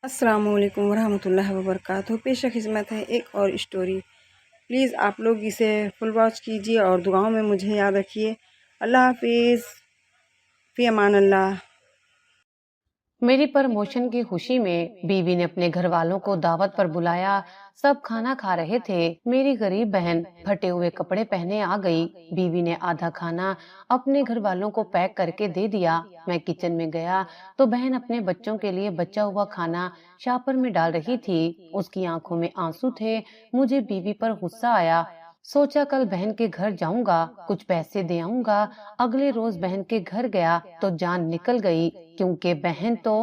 अस्सलाम वालेकुम वरहमतुल्लाहि वबरकातुहू। पेश खिदमत है एक और स्टोरी। प्लीज़ आप लोग इसे फुल वॉच कीजिए और दुआओं में मुझे याद रखिए। अल्लाह हाफिज़, फ़ी अमान अल्लाह। मेरी प्रमोशन की खुशी में बीवी ने अपने घर वालों को दावत पर बुलाया। सब खाना खा रहे थे। मेरी गरीब बहन फटे हुए कपड़े पहने आ गई। बीवी ने आधा खाना अपने घर वालों को पैक करके दे दिया। मैं किचन में गया तो बहन अपने बच्चों के लिए बचा हुआ खाना शापर में डाल रही थी। उसकी आंखों में आंसू थे। मुझे बीवी पर गुस्सा आया। सोचा कल बहन के घर जाऊंगा, कुछ पैसे दे आऊंगा। अगले रोज बहन के घर गया तो जान निकल गई, क्योंकि बहन तो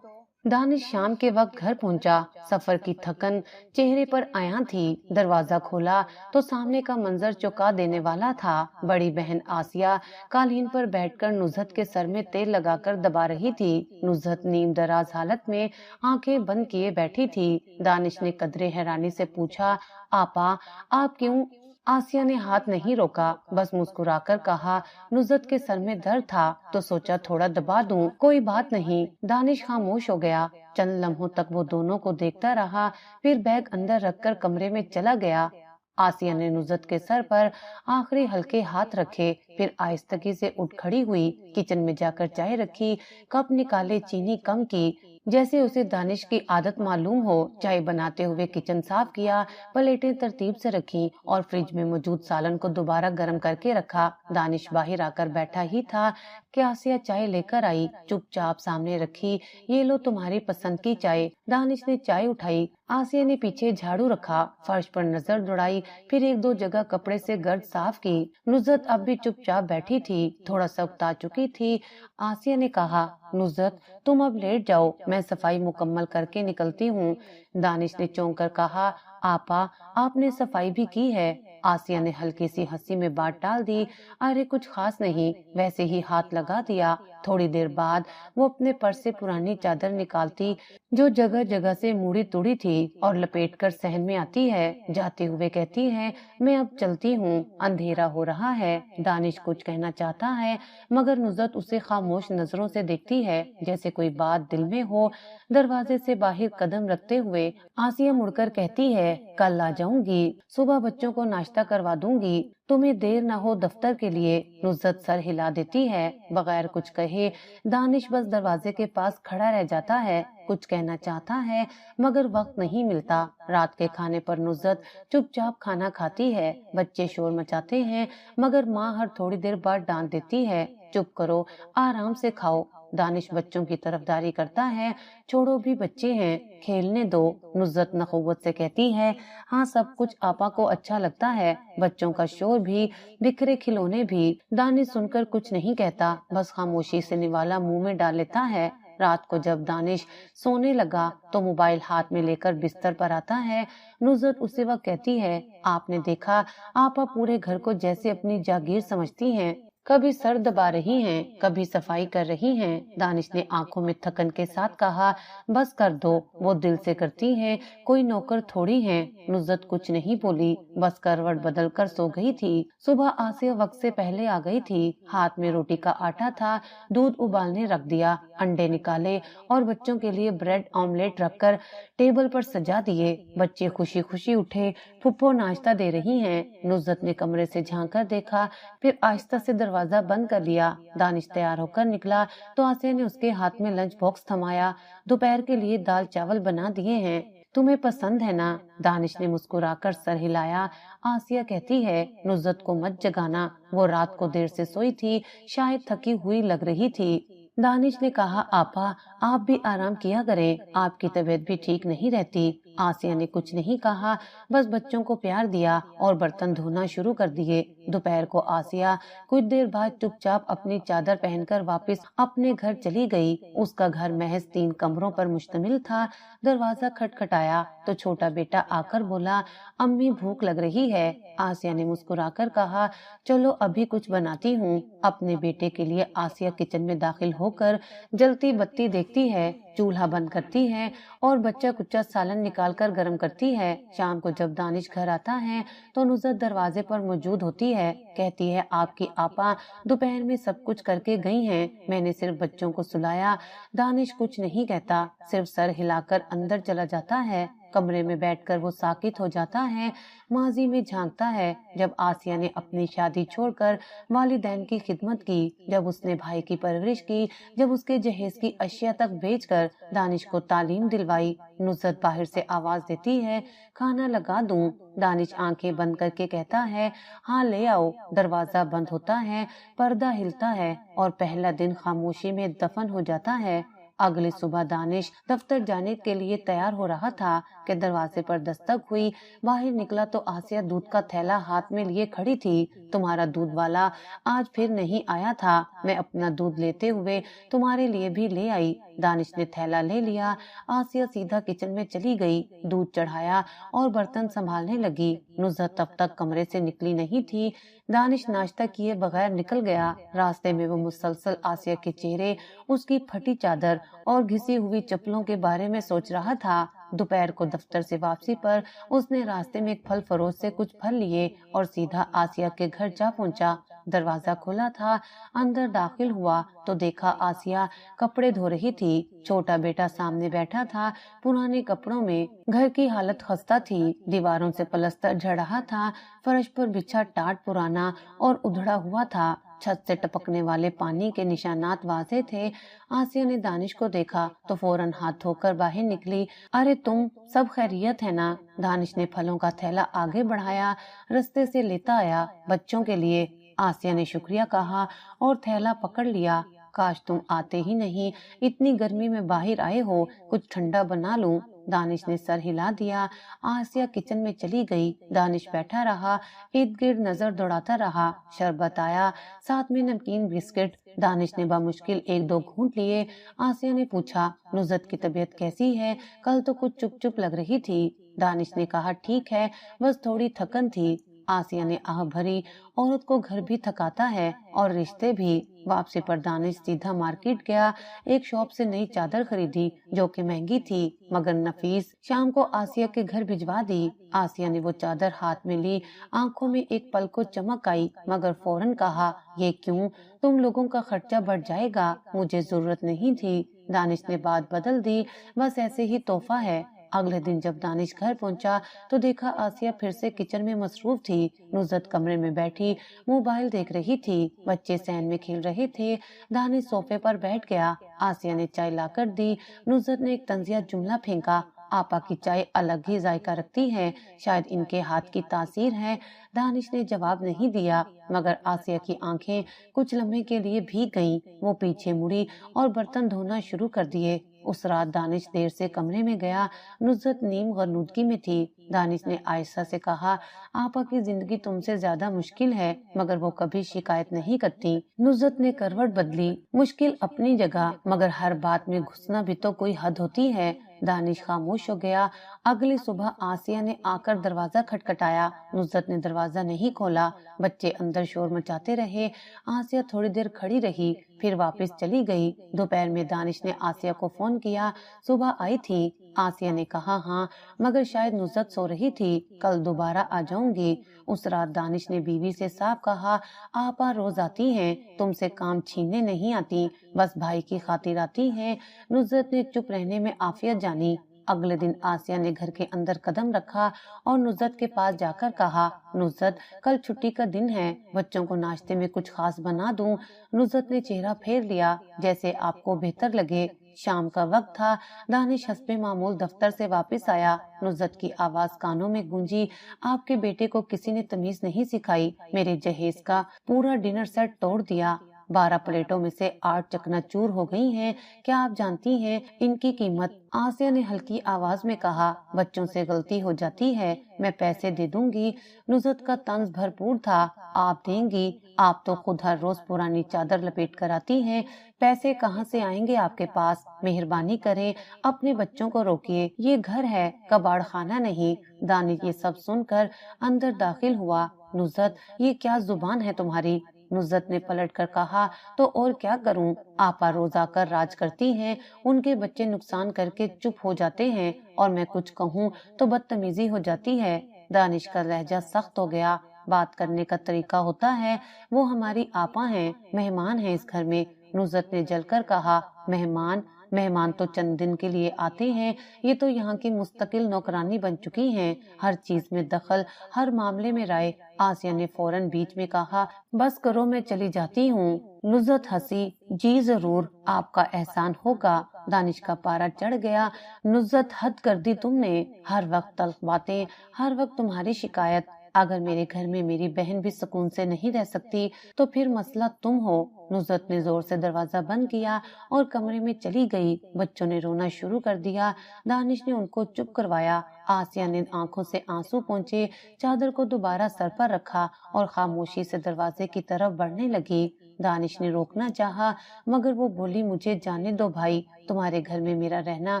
दानिश शाम के वक्त घर पहुंचा। सफर की थकन चेहरे पर आया थी। दरवाजा खोला तो सामने का मंजर चौंका देने वाला था। बड़ी बहन आसिया कालीन पर बैठकर नुज़हत के सर में तेल लगाकर दबा रही थी। नुज़हत नीम दराज हालत में आंखें बंद किए बैठी थी। दानिश ने कदरे हैरानी से पूछा, आपा आप क्यों? आसिया ने हाथ नहीं रोका, बस मुस्कुराकर कहा, नुज़हत के सर में दर्द था तो सोचा थोड़ा दबा दूं। कोई बात नहीं। दानिश खामोश हो गया। चंद लम्हों तक वो दोनों को देखता रहा, फिर बैग अंदर रखकर कमरे में चला गया। आसिया ने नुज़हत के सर पर आखिरी हल्के हाथ रखे, फिर आहिस्तगी से उठ खड़ी हुई। किचन में जाकर चाय रखी, कप निकाले, चीनी कम की, जैसे उसे दानिश की आदत मालूम हो। चाय बनाते हुए किचन साफ किया, प्लेटें तरतीब से रखी और फ्रिज में मौजूद सालन को दोबारा गर्म करके रखा। दानिश बाहर आकर बैठा ही था कि आसिया चाय लेकर आई, चुपचाप सामने रखी। ये लो तुम्हारी पसंद की चाय। दानिश ने चाय उठाई। आसिया ने पीछे झाड़ू रखा, फर्श पर नजर दौड़ाई, फिर एक दो जगह कपड़े से गर्द साफ की। नुज़हत अब भी चुपचाप बैठी थी, थोड़ा सा उकता चुकी थी। आसिया ने कहा, नुज़हत तुम अब लेट जाओ, मैं सफाई मुकम्मल करके निकलती हूँ। दानिश ने चौंक कर कहा, आपा आपने सफाई भी की है? आसिया ने हल्की सी हंसी में बात डाल दी, अरे कुछ खास नहीं, वैसे ही हाथ लगा दिया। थोड़ी देर बाद वो अपने पर्स से पुरानी चादर निकालती, जो जगह जगह से मुड़ी तुड़ी थी, और लपेटकर सहन में आती है। जाते हुए कहती है, मैं अब चलती हूँ, अंधेरा हो रहा है। दानिश कुछ कहना चाहता है, मगर नुज़हत उसे खामोश नजरों से देखती है, जैसे कोई बात दिल में हो। दरवाजे से बाहर कदम रखते हुए आसिया मुड़कर कहती है, कल आ जाऊंगी, सुबह बच्चों को नाश्ता करवा दूंगी, तुम्हें देर ना हो दफ्तर के लिए। नुज़हत सर हिला देती है, बगैर कुछ कहे। दानिश बस दरवाजे के पास खड़ा रह जाता है, कुछ कहना चाहता है मगर वक्त नहीं मिलता। रात के खाने पर नुज़हत चुपचाप खाना खाती है। बच्चे शोर मचाते हैं, मगर माँ हर थोड़ी देर बाद डांट देती है, चुप करो, आराम से खाओ। दानिश बच्चों की तरफदारी करता है, छोड़ो भी बच्चे हैं, खेलने दो। नुज़हत नखुवत से कहती है, हाँ सब कुछ आपा को अच्छा लगता है, बच्चों का शोर भी, बिखरे खिलौने भी। दानिश सुनकर कुछ नहीं कहता, बस खामोशी से निवाला मुंह में डाल लेता है। रात को जब दानिश सोने लगा तो मोबाइल हाथ में लेकर बिस्तर पर आता है। नुज़हत उसी वक्त कहती है, आपने देखा, आपा पूरे घर को जैसे अपनी जागीर समझती हैं, कभी सर दबा रही हैं, कभी सफाई कर रही हैं। दानिश ने आंखों में थकन के साथ कहा, बस कर दो, वो दिल से करती हैं, कोई नौकर थोड़ी हैं। नुज़हत कुछ नहीं बोली, बस करवट बदल कर सो गई थी। सुबह आसिया वक्त से पहले आ गई थी। हाथ में रोटी का आटा था, दूध उबालने रख दिया, अंडे निकाले और बच्चों के लिए ब्रेड ऑमलेट रखकर टेबल पर सजा दिए। बच्चे खुशी खुशी उठे, फुप्पो नाश्ता दे रही हैं। नुज़हत ने कमरे से झांक कर देखा, फिर आहिस्ता से दरवाजा बंद कर लिया। दानिश तैयार होकर निकला तो आसिया ने उसके हाथ में लंच बॉक्स थमाया, दोपहर के लिए दाल चावल बना दिए हैं, तुम्हें पसंद है ना? दानिश ने मुस्कुराकर सर हिलाया। आसिया कहती है, नुज़हत को मत जगाना, वो रात को देर से सोई थी, शायद थकी हुई लग रही थी। दानिश ने कहा, आपा आप भी आराम किया करें, आपकी तबीयत भी ठीक नहीं रहती। आसिया ने कुछ नहीं कहा, बस बच्चों को प्यार दिया और बर्तन धोना शुरू कर दिए। दोपहर को आसिया कुछ देर बाद चुपचाप अपनी चादर पहनकर वापस अपने घर चली गई। उसका घर महज 3 कमरों पर मुश्तमिल था। दरवाजा खटखटाया तो छोटा बेटा आकर बोला, अम्मी भूख लग रही है। आसिया ने मुस्कुराकर कहा, चलो अभी कुछ बनाती हूँ। अपने बेटे के लिए आसिया किचन में दाखिल होकर जलती बत्ती देखती है। चूल्हा बंद करती है और बच्चा कुच्चा सालन निकाल कर गर्म करती है। शाम को जब दानिश घर आता है तो नुसरत दरवाजे पर मौजूद होती है। कहती है, आपकी आपा दोपहर में सब कुछ करके गई हैं, मैंने सिर्फ बच्चों को सुलाया। दानिश कुछ नहीं कहता, सिर्फ सर हिलाकर अंदर चला जाता है। कमरे में बैठकर वो साकित हो जाता है, माजी में झांकता है, जब आसिया ने अपनी शादी छोड़कर वालिदैन की खिदमत की, जब उसने भाई की परवरिश की, जब उसके जहेज की अशिया तक बेचकर दानिश को तालीम दिलवाई। नुसरत बाहर से आवाज देती है, खाना लगा दूं? दानिश आंखें बंद करके कहता है, हाँ ले आओ। दरवाजा बंद होता है, पर्दा हिलता है और पहला दिन खामोशी में दफन हो जाता है। अगली सुबह दानिश दफ्तर जाने के लिए तैयार हो रहा था कि दरवाजे पर दस्तक हुई। बाहर निकला तो आसिया दूध का थैला हाथ में लिए खड़ी थी। तुम्हारा दूध वाला आज फिर नहीं आया था, मैं अपना दूध लेते हुए तुम्हारे लिए भी ले आई। दानिश ने थैला ले लिया। आसिया सीधा किचन में चली गई, दूध चढ़ाया और बर्तन संभालने लगी। नुसरत तब तक कमरे से निकली नहीं थी। दानिश नाश्ता किए बगैर निकल गया। रास्ते में वो मुसलसल आसिया के चेहरे, उसकी फटी चादर और घिसी हुई चप्पलों के बारे में सोच रहा था। दोपहर को दफ्तर से वापसी पर उसने रास्ते में एक फल फरोश से कुछ फल लिए और सीधा आसिया के घर जा पहुंचा। दरवाजा खुला था, अंदर दाखिल हुआ तो देखा आसिया कपड़े धो रही थी। छोटा बेटा सामने बैठा था, पुराने कपड़ों में। घर की हालत खस्ता थी, दीवारों से पलस्तर झड़ रहा था, फर्श पर बिछा टाट पुराना और उधड़ा हुआ था। छत से टपकने वाले पानी के निशानात वाज़ेह थे। आसिया ने दानिश को देखा तो फौरन हाथ धोकर बाहर निकली। अरे तुम, सब खैरियत है ना? दानिश ने फलों का थैला आगे बढ़ाया, रास्ते से लेता आया, बच्चों के लिए। आसिया ने शुक्रिया कहा और थैला पकड़ लिया। काश तुम आते ही नहीं, इतनी गर्मी में बाहर आए हो, कुछ ठंडा बना लूं। दानिश ने सर हिला दिया। आसिया किचन में चली गई। दानिश बैठा रहा, इर्द गिर्द नजर दौड़ाता रहा। शरबत आया, साथ में नमकीन बिस्किट। दानिश ने बामुश्किल एक दो घूंट लिए। आसिया ने पूछा, नुसरत की तबीयत कैसी है? कल तो कुछ चुप चुप लग रही थी। दानिश ने कहा, ठीक है, बस थोड़ी थकन थी। आसिया ने आह भरी, औरत को घर भी थकाता है और रिश्ते भी। वापसी पर दानिश सीधा मार्केट गया। एक शॉप से नई चादर खरीदी जो कि महंगी थी मगर नफीस। शाम को आसिया के घर भिजवा दी। आसिया ने वो चादर हाथ में ली, आंखों में एक पल को चमक आई मगर फौरन कहा, ये क्यों? तुम लोगों का खर्चा बढ़ जाएगा, मुझे जरूरत नहीं थी। दानिश ने बात बदल दी, बस ऐसे ही तोहफा है। अगले दिन जब दानिश घर पहुंचा तो देखा आसिया फिर से किचन में मसरूफ थी। नुसरत कमरे में बैठी मोबाइल देख रही थी। बच्चे सैन में खेल रहे थे। दानिश सोफे पर बैठ गया। आसिया ने चाय लाकर दी। नुसरत ने एक तंजिया जुमला फेंका, आपा की चाय अलग ही जायका रखती है, शायद इनके हाथ की तासीर है। दानिश ने जवाब नहीं दिया मगर आसिया की आंखें कुछ लम्हे के लिए भीग गईं। वो पीछे मुड़ी और बर्तन धोना शुरू कर दिए। उस रात दानिश देर से कमरे में गया। नुसरत नीम गनुदगी में थी। दानिश ने आयशा से कहा, आपा की जिंदगी तुमसे ज्यादा मुश्किल है मगर वो कभी शिकायत नहीं करती। नुसरत ने करवट बदली, मुश्किल अपनी जगह मगर हर बात में घुसना भी तो कोई हद होती है। दानिश खामोश हो गया। अगली सुबह आसिया ने आकर दरवाजा खटखटाया। नुसरत ने दरवाजा नहीं खोला। बच्चे अंदर शोर मचाते रहे। आसिया थोड़ी देर खड़ी रही, फिर वापस चली गई। दोपहर में दानिश ने आसिया को फोन किया, सुबह आई थी? आसिया ने कहा हाँ, मगर शायद नुसरत सो रही थी, कल दोबारा आ जाऊंगी। उस रात दानिश ने बीवी से साफ कहा, आपा रोज आती हैं, तुमसे काम छीनने नहीं आती, बस भाई की खातिर आती हैं। नुसरत ने चुप रहने में आफियत जानी। अगले दिन आसिया ने घर के अंदर कदम रखा और नुसरत के पास जाकर कहा, नुसरत कल छुट्टी का दिन है, बच्चों को नाश्ते में कुछ खास बना दूं? नुसरत ने चेहरा फेर लिया, जैसे आपको बेहतर लगे। शाम का वक्त था। दानिश हस्बे मामूल दफ्तर से वापस आया। नुसरत की आवाज कानों में गूंजी, आपके बेटे को किसी ने तमीज नहीं सिखाई, मेरे जहेज का पूरा डिनर सेट तोड़ दिया। 12 प्लेटों में से 8 चकनाचूर हो गई हैं। क्या आप जानती हैं इनकी कीमत? आसिया ने हल्की आवाज में कहा, बच्चों से गलती हो जाती है, मैं पैसे दे दूंगी। नुसरत का तंज भरपूर था, आप देंगी? आप तो खुद हर रोज पुरानी चादर लपेट कर आती हैं, पैसे कहाँ से आएंगे आपके पास? मेहरबानी करें, अपने बच्चों को रोकिए, ये घर है, कबाड़ खाना नहीं। दानिश ये सब सुनकर अंदर दाखिल हुआ। नुसरत, ये क्या जुबान है तुम्हारी? नुज़रत ने पलट कर कहा, तो और क्या करूं, आपा रोज आकर राज करती हैं, उनके बच्चे नुकसान करके चुप हो जाते हैं और मैं कुछ कहूं तो बदतमीजी हो जाती है। दानिश का लहजा सख्त हो गया। बात करने का तरीका होता है, वो हमारी आपा हैं, मेहमान हैं इस घर में। नुज़रत ने जलकर कहा, मेहमान? मेहमान तो चंद दिन के लिए आते हैं, ये तो यहाँ की मुस्तकिल नौकरानी बन चुकी हैं, हर चीज में दखल, हर मामले में राय। आसिया ने फौरन बीच में कहा, बस करो, मैं चली जाती हूँ। नुज़रत हंसी, जी जरूर, आपका एहसान होगा। दानिश का पारा चढ़ गया। नुज़रत, हद कर दी तुमने, हर वक्त तल्ख बातें, हर वक्त तुम्हारी शिकायत। अगर मेरे घर में मेरी बहन भी सुकून से नहीं रह सकती तो फिर मसला तुम हो। नुज़रत ने जोर से दरवाजा बंद किया और कमरे में चली गई। बच्चों ने रोना शुरू कर दिया। दानिश ने उनको चुप करवाया। आसिया ने आंखों से आंसू पोंछे, चादर को दोबारा सर पर रखा और खामोशी से दरवाजे की तरफ बढ़ने लगी। दानिश ने रोकना चाहा, मगर वो बोली, मुझे जाने दो भाई, तुम्हारे घर में मेरा रहना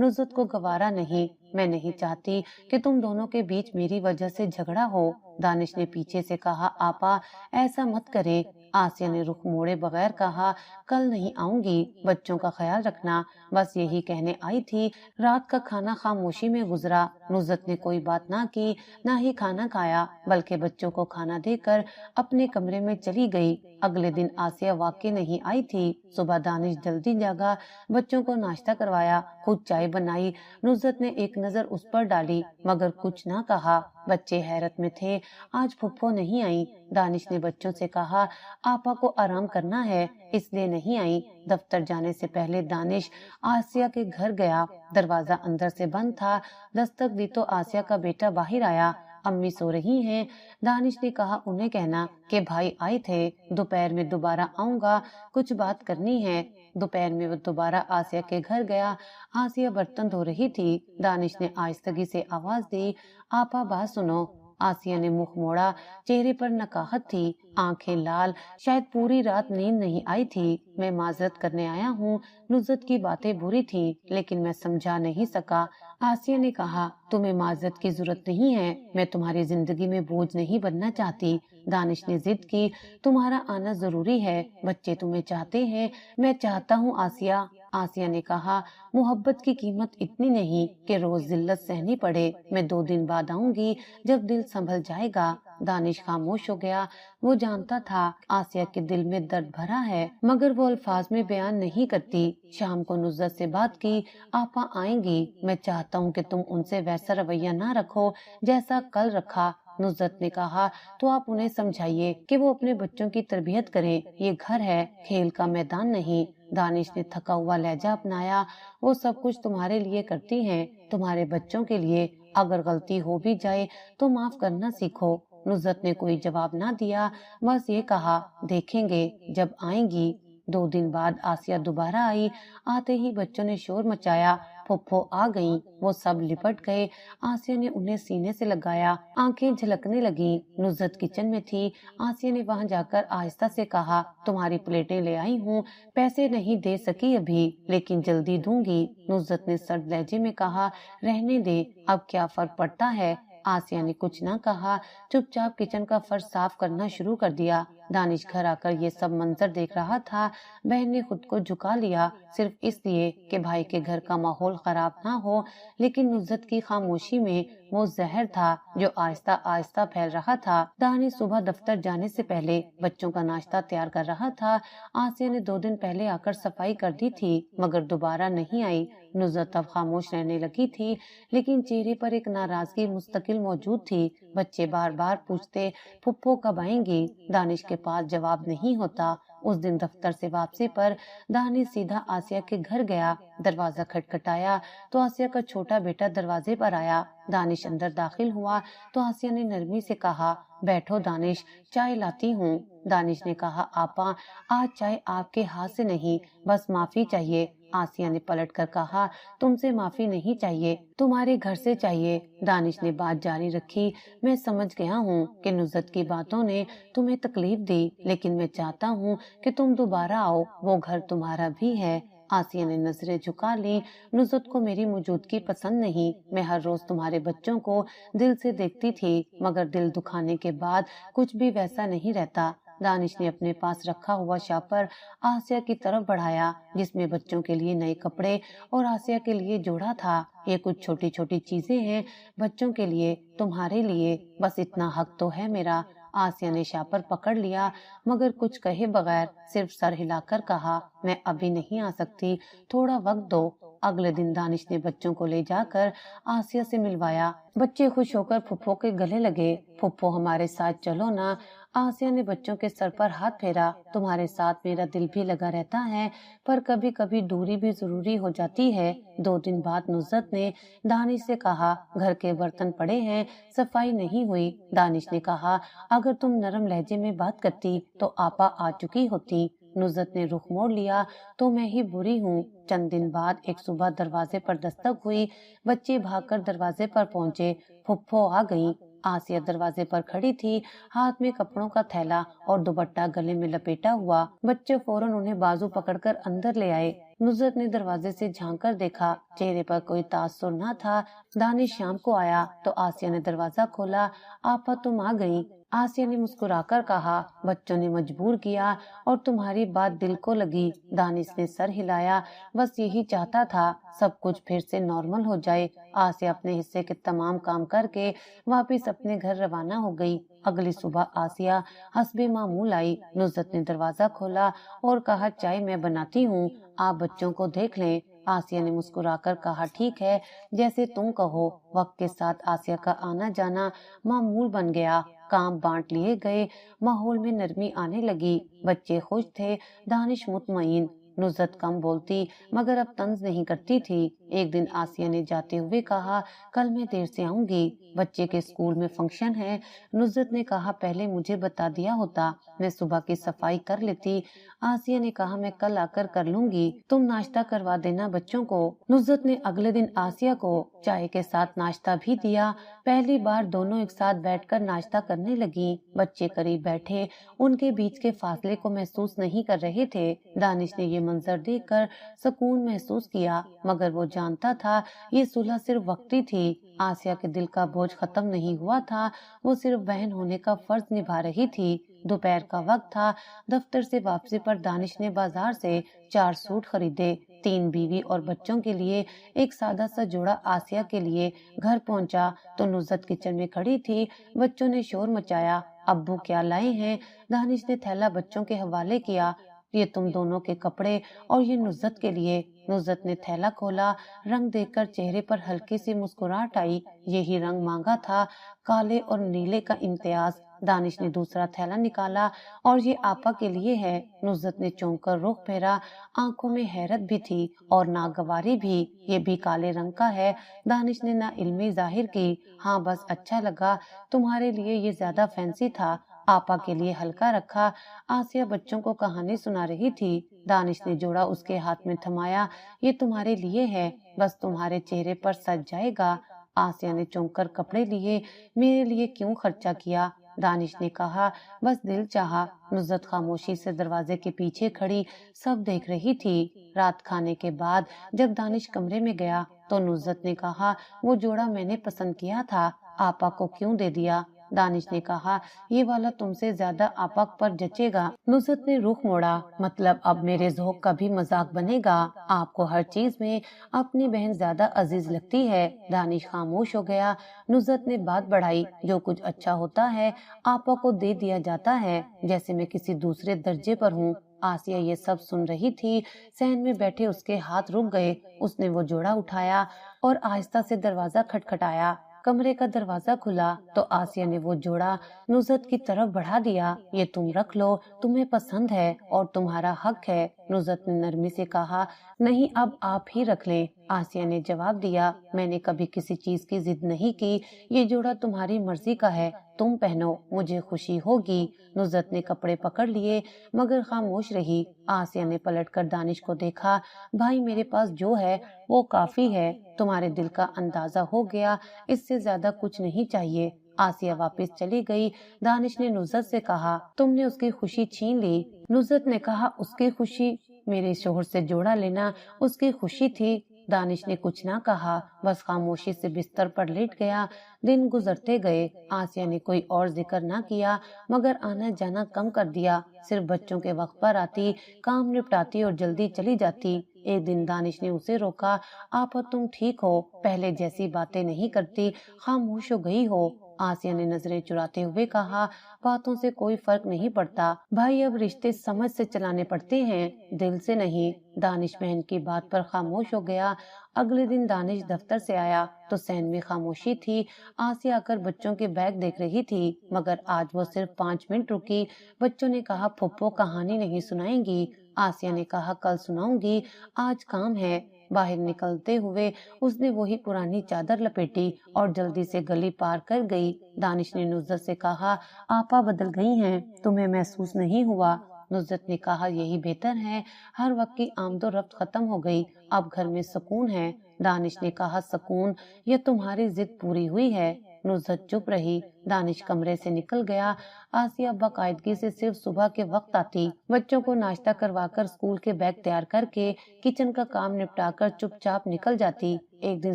नुज़रत को गवारा नहीं। मैं नहीं चाहती कि तुम दोनों के बीच मेरी वजह से झगड़ा हो। दानिश ने पीछे से कहा, आपा ऐसा मत करें। आसिया ने रुख मोड़े बगैर कहा, कल नहीं आऊंगी, बच्चों का ख्याल रखना, बस यही कहने आई थी। रात का खाना खामोशी में गुजरा। नुज़रत ने कोई बात ना की, ना ही खाना खाया, बल्कि बच्चों को खाना देकर अपने कमरे में चली गई। अगले दिन आसिया वाकई नहीं आई थी। सुबह दानिश जल्दी जागा, बच्चों को नाश्ता करवाया, खुद चाय बनाई। नुज़रत ने एक नजर उस पर डाली, मगर कुछ ना कहा। बच्चे हैरत में थे, आज फुफ्फो नहीं आई। दानिश ने बच्चों से कहा, आपा को आराम करना है, इसलिए नहीं आई। दफ्तर जाने से पहले दानिश आसिया के घर गया। दरवाजा अंदर से बंद था। दस्तक दी तो आसिया का बेटा बाहर आया। अम्मी सो रही हैं। दानिश ने कहा, उन्हें कहना कि भाई आए थे, दोपहर में दोबारा आऊंगा, कुछ बात करनी है। दोपहर में वो दोबारा आसिया के घर गया। आसिया बर्तन धो रही थी। दानिश ने आहिस्तगी से आवाज दी, आपा बात सुनो। आसिया ने मुख मोड़ा, चेहरे पर नकाहत थी, आंखें लाल, शायद पूरी रात नींद नहीं आई थी। मैं माजरत करने आया हूँ, नुज़रत की बातें बुरी थी, लेकिन मैं समझा नहीं सका। आसिया ने कहा, तुम्हें माजरत की जरूरत नहीं है, मैं तुम्हारी जिंदगी में बोझ नहीं बनना चाहती। दानिश ने जिद की, तुम्हारा आना जरूरी है, बच्चे तुम्हें चाहते हैं, मैं चाहता हूँ आसिया। आसिया ने कहा, मोहब्बत की कीमत इतनी नहीं कि रोज जिल्लत सहनी पड़े। मैं 2 दिन बाद आऊंगी, जब दिल संभल जाएगा। दानिश खामोश हो गया। वो जानता था आसिया के दिल में दर्द भरा है, मगर वो अल्फाज में बयान नहीं करती। शाम को नुज़रत से बात की, आपा आएंगी, मैं चाहता हूँ कि तुम उनसे वैसा रवैया ना रखो जैसा कल रखा। नुज़रत ने कहा, तो आप उन्हें समझाइए कि वो अपने बच्चों की तरबियत करें, ये घर है, खेल का मैदान नहीं। दानिश ने थका हुआ लहजा अपनाया, वो सब कुछ तुम्हारे लिए करती हैं, तुम्हारे बच्चों के लिए। अगर गलती हो भी जाए तो माफ करना सीखो। नुज़रत ने कोई जवाब ना दिया, बस ये कहा, देखेंगे जब आएंगी। 2 दिन बाद आसिया दोबारा आई। आते ही बच्चों ने शोर मचाया, फुफ्फो आ गईं। वो सब लिपट गए। आसिया ने उन्हें सीने से लगाया, आंखें झलकने लगी। नुज़रत किचन में थी। आसिया ने वहां जाकर आहिस्ता से कहा, तुम्हारी प्लेटें ले आई हूँ, पैसे नहीं दे सकी अभी, लेकिन जल्दी दूंगी। नुज़रत ने सर्द लहजे में कहा, रहने दे, अब क्या फर्क पड़ता है। आसिया ने कुछ ना कहा, चुपचाप किचन का फर्श साफ करना शुरू कर दिया। दानिश घर आकर ये सब मंजर देख रहा था। बहन ने खुद को झुका लिया, सिर्फ इसलिए कि भाई के घर का माहौल खराब ना हो, लेकिन नुज़रत की खामोशी में वो जहर था जो आहिस्ता आहिस्ता फैल रहा था। दानिश सुबह दफ्तर जाने से पहले बच्चों का नाश्ता तैयार कर रहा था। आसिया ने 2 दिन पहले आकर सफाई कर दी थी, मगर दोबारा नहीं आई। नुज़रत अब खामोश रहने लगी थी, लेकिन चेहरे पर एक नाराजगी मुस्तकिल मौजूद थी। बच्चे बार बार पूछते, फुफ्फो कब आएंगी। दानिश के पास जवाब नहीं होता। उस दिन दफ्तर से वापसी पर दानिश सीधा आसिया के घर गया। दरवाजा खटखटाया तो आसिया का छोटा बेटा दरवाजे पर आया। दानिश अंदर दाखिल हुआ तो आसिया ने नरमी से कहा, बैठो दानिश, चाय लाती हूँ। दानिश ने कहा, आपा आज चाय आपके हाथ से नहीं, बस माफी चाहिए। आसिया ने पलटकर कहा, तुमसे माफी नहीं चाहिए, तुम्हारे घर से चाहिए। दानिश ने बात जारी रखी, मैं समझ गया हूँ कि नुज़रत की बातों ने तुम्हें तकलीफ दी, लेकिन मैं चाहता हूँ कि तुम दोबारा आओ, वो घर तुम्हारा भी है। आसिया ने नजरें झुका ली, नुज़रत को मेरी मौजूदगी पसंद नहीं। मैं हर रोज तुम्हारे बच्चों को दिल से देखती थी, मगर दिल दुखाने के बाद कुछ भी वैसा नहीं रहता। دانش نے اپنے پاس رکھا ہوا شاپر آسیہ کی طرف بڑھایا جس میں بچوں کے لیے نئے کپڑے اور آسیہ کے لیے جوڑا تھا۔ یہ کچھ چھوٹی چھوٹی چیزیں ہیں بچوں کے لیے، تمہارے لیے، بس اتنا حق تو ہے میرا۔ آسیہ نے شاپر پکڑ لیا مگر کچھ کہے بغیر صرف سر ہلا کر کہا، میں ابھی نہیں آ سکتی، تھوڑا وقت دو۔ اگلے دن دانش نے بچوں کو لے جا کر آسیہ سے ملوایا۔ بچے خوش ہو کر پھپھو کے گلے لگے۔ پھپھو ہمارے ساتھ چلو نا۔ آسیہ نے بچوں کے سر پر ہاتھ پھیرا۔ تمہارے ساتھ میرا دل بھی لگا رہتا ہے پر کبھی کبھی دوری بھی ضروری ہو جاتی ہے۔ 2 دن بعد نصرت نے دانش سے کہا، گھر کے برتن پڑے ہیں، صفائی نہیں ہوئی۔ دانش نے کہا، اگر تم نرم لہجے میں بات کرتی تو آپا آ چکی ہوتی۔ نصرت نے رخ موڑ لیا، تو میں ہی بری ہوں۔ چند دن بعد ایک صبح دروازے پر دستک ہوئی۔ بچے بھاگ کر دروازے پر پہنچے۔ پھپھو آ گئیں۔ آسیہ دروازے پر کھڑی تھی، ہاتھ میں کپڑوں کا تھیلا اور دوپٹہ گلے میں لپیٹا ہوا۔ بچے فوراً انہیں بازو پکڑ کر اندر لے آئے۔ نصرت نے دروازے سے جھانک کر دیکھا، چہرے پر کوئی تاثر نہ تھا۔ دانش شام کو آیا تو آسیہ نے دروازہ کھولا۔ آپا تم آ گئیں۔ آسیہ نے مسکرا کر کہا، بچوں نے مجبور کیا اور تمہاری بات دل کو لگی۔ دانش نے سر ہلایا، بس یہی چاہتا تھا، سب کچھ پھر سے نارمل ہو جائے۔ آسیہ اپنے حصے کے تمام کام کر کے واپس اپنے گھر روانہ ہو گئی۔ اگلی صبح آسیہ حسب معمول آئی۔ نصرت نے دروازہ کھولا اور کہا، چائے میں بناتی ہوں، آپ بچوں کو دیکھ لیں۔ آسیہ نے مسکرا کر کہا، ٹھیک ہے، جیسے تم کہو۔ وقت کے ساتھ آسیہ کا آنا جانا معمول بن گیا۔ کام بانٹ لیے گئے، ماحول میں نرمی آنے لگی۔ بچے خوش تھے، دانش مطمئن۔ نصرت کم بولتی مگر اب طنز نہیں کرتی تھی۔ ایک دن آسیہ نے جاتے ہوئے کہا، کل میں دیر سے آؤں گی، بچے کے اسکول میں فنکشن ہے۔ نصرت نے کہا، پہلے مجھے بتا دیا ہوتا، میں صبح کی صفائی کر لیتی۔ آسیہ نے کہا، میں کل آ کر لوں گی، تم ناشتہ کروا دینا بچوں کو۔ نصرت نے اگلے دن آسیہ کو چائے کے ساتھ ناشتہ بھی دیا۔ پہلی بار دونوں ایک ساتھ بیٹھ کر ناشتہ کرنے لگیں۔ بچے قریب بیٹھے ان کے بیچ کے فاصلے کو محسوس نہیں کر رہے تھے۔ دانش نے یہ منظر دیکھ کر سکون محسوس کیا مگر وہ جانتا تھا یہ صلح صرف وقتی تھی۔ آسیہ کے دل کا بوجھ ختم نہیں ہوا تھا، وہ صرف بہن ہونے کا فرض نبھا رہی تھی۔ دوپہر کا وقت تھا۔ دفتر سے واپسی پر دانش نے بازار سے 4 سوٹ خریدے، 3 بیوی اور بچوں کے لیے، ایک سادہ سا جوڑا آسیہ کے لیے۔ گھر پہنچا تو نصرت کچن میں کھڑی تھی۔ بچوں نے شور مچایا، ابو کیا لائے ہیں؟ دانش نے تھیلا بچوں کے حوالے کیا، یہ تم دونوں کے کپڑے اور یہ نصرت کے لیے۔ نصرت نے تھیلا کھولا، رنگ دیکھ کر چہرے پر ہلکی سی مسکراہٹ آئی، یہی رنگ مانگا تھا، کالے اور نیلے کا امتیاز۔ دانش نے دوسرا تھیلا نکالا، اور یہ آپا کے لیے ہے۔ نصرت نے چونک کر رخ پھیرا، آنکھوں میں حیرت بھی تھی اور ناگواری بھی، یہ بھی کالے رنگ کا ہے۔ دانش نے نا علمی ظاہر کی، ہاں بس اچھا لگا، تمہارے لیے یہ زیادہ فینسی تھا، آپا کے لیے ہلکا رکھا۔ آسیہ بچوں کو کہانی سنا رہی تھی۔ دانش نے جوڑا اس کے ہاتھ میں تھمایا، یہ تمہارے لیے ہے، بس تمہارے چہرے پر سج جائے گا۔ آسیہ نے چونک کر کپڑے لیے، میرے لیے کیوں خرچہ کیا؟ دانش نے کہا، بس دل چاہا۔ نصرت خاموشی سے دروازے کے پیچھے کھڑی سب دیکھ رہی تھی۔ رات کھانے کے بعد جب دانش کمرے میں گیا تو نصرت نے کہا، وہ جوڑا میں نے پسند کیا تھا، آپا کو کیوں دے دیا؟ دانش نے کہا، یہ والا تم سے زیادہ آپا پر جچے گا۔ نصرت نے رخ موڑا، مطلب اب میرے ذوق کا بھی مذاق بنے گا؟ آپ کو ہر چیز میں اپنی بہن زیادہ عزیز لگتی ہے۔ دانش خاموش ہو گیا۔ نصرت نے بات بڑھائی، جو کچھ اچھا ہوتا ہے آپا کو دے دیا جاتا ہے، جیسے میں کسی دوسرے درجے پر ہوں۔ آسیہ یہ سب سن رہی تھی، صحن میں بیٹھے اس کے ہاتھ رک گئے۔ اس نے وہ جوڑا اٹھایا اور آہستہ سے دروازہ کھٹکھٹایا۔ کمرے کا دروازہ کھلا تو آسیہ نے وہ جوڑا نصرت کی طرف بڑھا دیا، یہ تم رکھ لو، تمہیں پسند ہے اور تمہارا حق ہے۔ نصرت نے نرمی سے کہا، نہیں اب آپ ہی رکھ لیں۔ آسیہ نے جواب دیا، میں نے کبھی کسی چیز کی ضد نہیں کی، یہ جوڑا تمہاری مرضی کا ہے، تم پہنو، مجھے خوشی ہوگی۔ نصرت نے کپڑے پکڑ لیے مگر خاموش رہی۔ آسیہ نے پلٹ کر دانش کو دیکھا، بھائی میرے پاس جو ہے وہ کافی ہے، تمہارے دل کا اندازہ ہو گیا، اس سے زیادہ کچھ نہیں چاہیے۔ آسیہ واپس چلی گئی۔ دانش نے نصرت سے کہا، تم نے اس کی خوشی چھین لی۔ نصرت نے کہا، اس کی خوشی؟ میرے شوہر سے جوڑا لینا اس کی خوشی تھی، दानिश ने कुछ ना कहा, बस खामोशी से बिस्तर पर लेट गया। दिन गुजरते गए। आसिया ने कोई और जिक्र ना किया, मगर आना जाना कम कर दिया। सिर्फ बच्चों के वक्त पर आती, काम निपटाती और जल्दी चली जाती। एक दिन दानिश ने उसे रोका, आप और तुम ठीक हो? पहले जैसी बातें नहीं करती, खामोश हो गई हो। आसिया ने नजरें चुराते हुए कहा, बातों से कोई फर्क नहीं पड़ता भाई, अब रिश्ते समझ से चलाने पड़ते हैं, दिल से नहीं। दानिश बहन की बात पर खामोश हो गया। अगले दिन दानिश दफ्तर से आया तो सहन में खामोशी थी। आसिया आकर बच्चों के बैग देख रही थी, मगर आज वो सिर्फ 5 मिनट रुकी। बच्चों ने कहा, फुप्पो कहानी नहीं सुनाएंगी? आसिया ने कहा, कल सुनाऊंगी, आज काम है। बाहर निकलते हुए उसने वही पुरानी चादर लपेटी और जल्दी से गली पार कर गई। दानिश ने नुसरत से कहा, आपा बदल गई हैं, तुम्हें महसूस नहीं हुआ? नुसरत ने कहा, यही बेहतर है, हर वक्त की आमदो रफ्त खत्म हो गई, अब घर में सुकून है। दानिश ने कहा, सुकून? ये तुम्हारी जिद पूरी हुई है? नुसरत चुप रही। दानिश कमरे से निकल गया। आसिया बाकायदगी से सिर्फ सुबह के वक्त आती, बच्चों को नाश्ता करवाकर स्कूल के बैग तैयार करके किचन का काम निपटाकर चुपचाप निकल जाती। एक दिन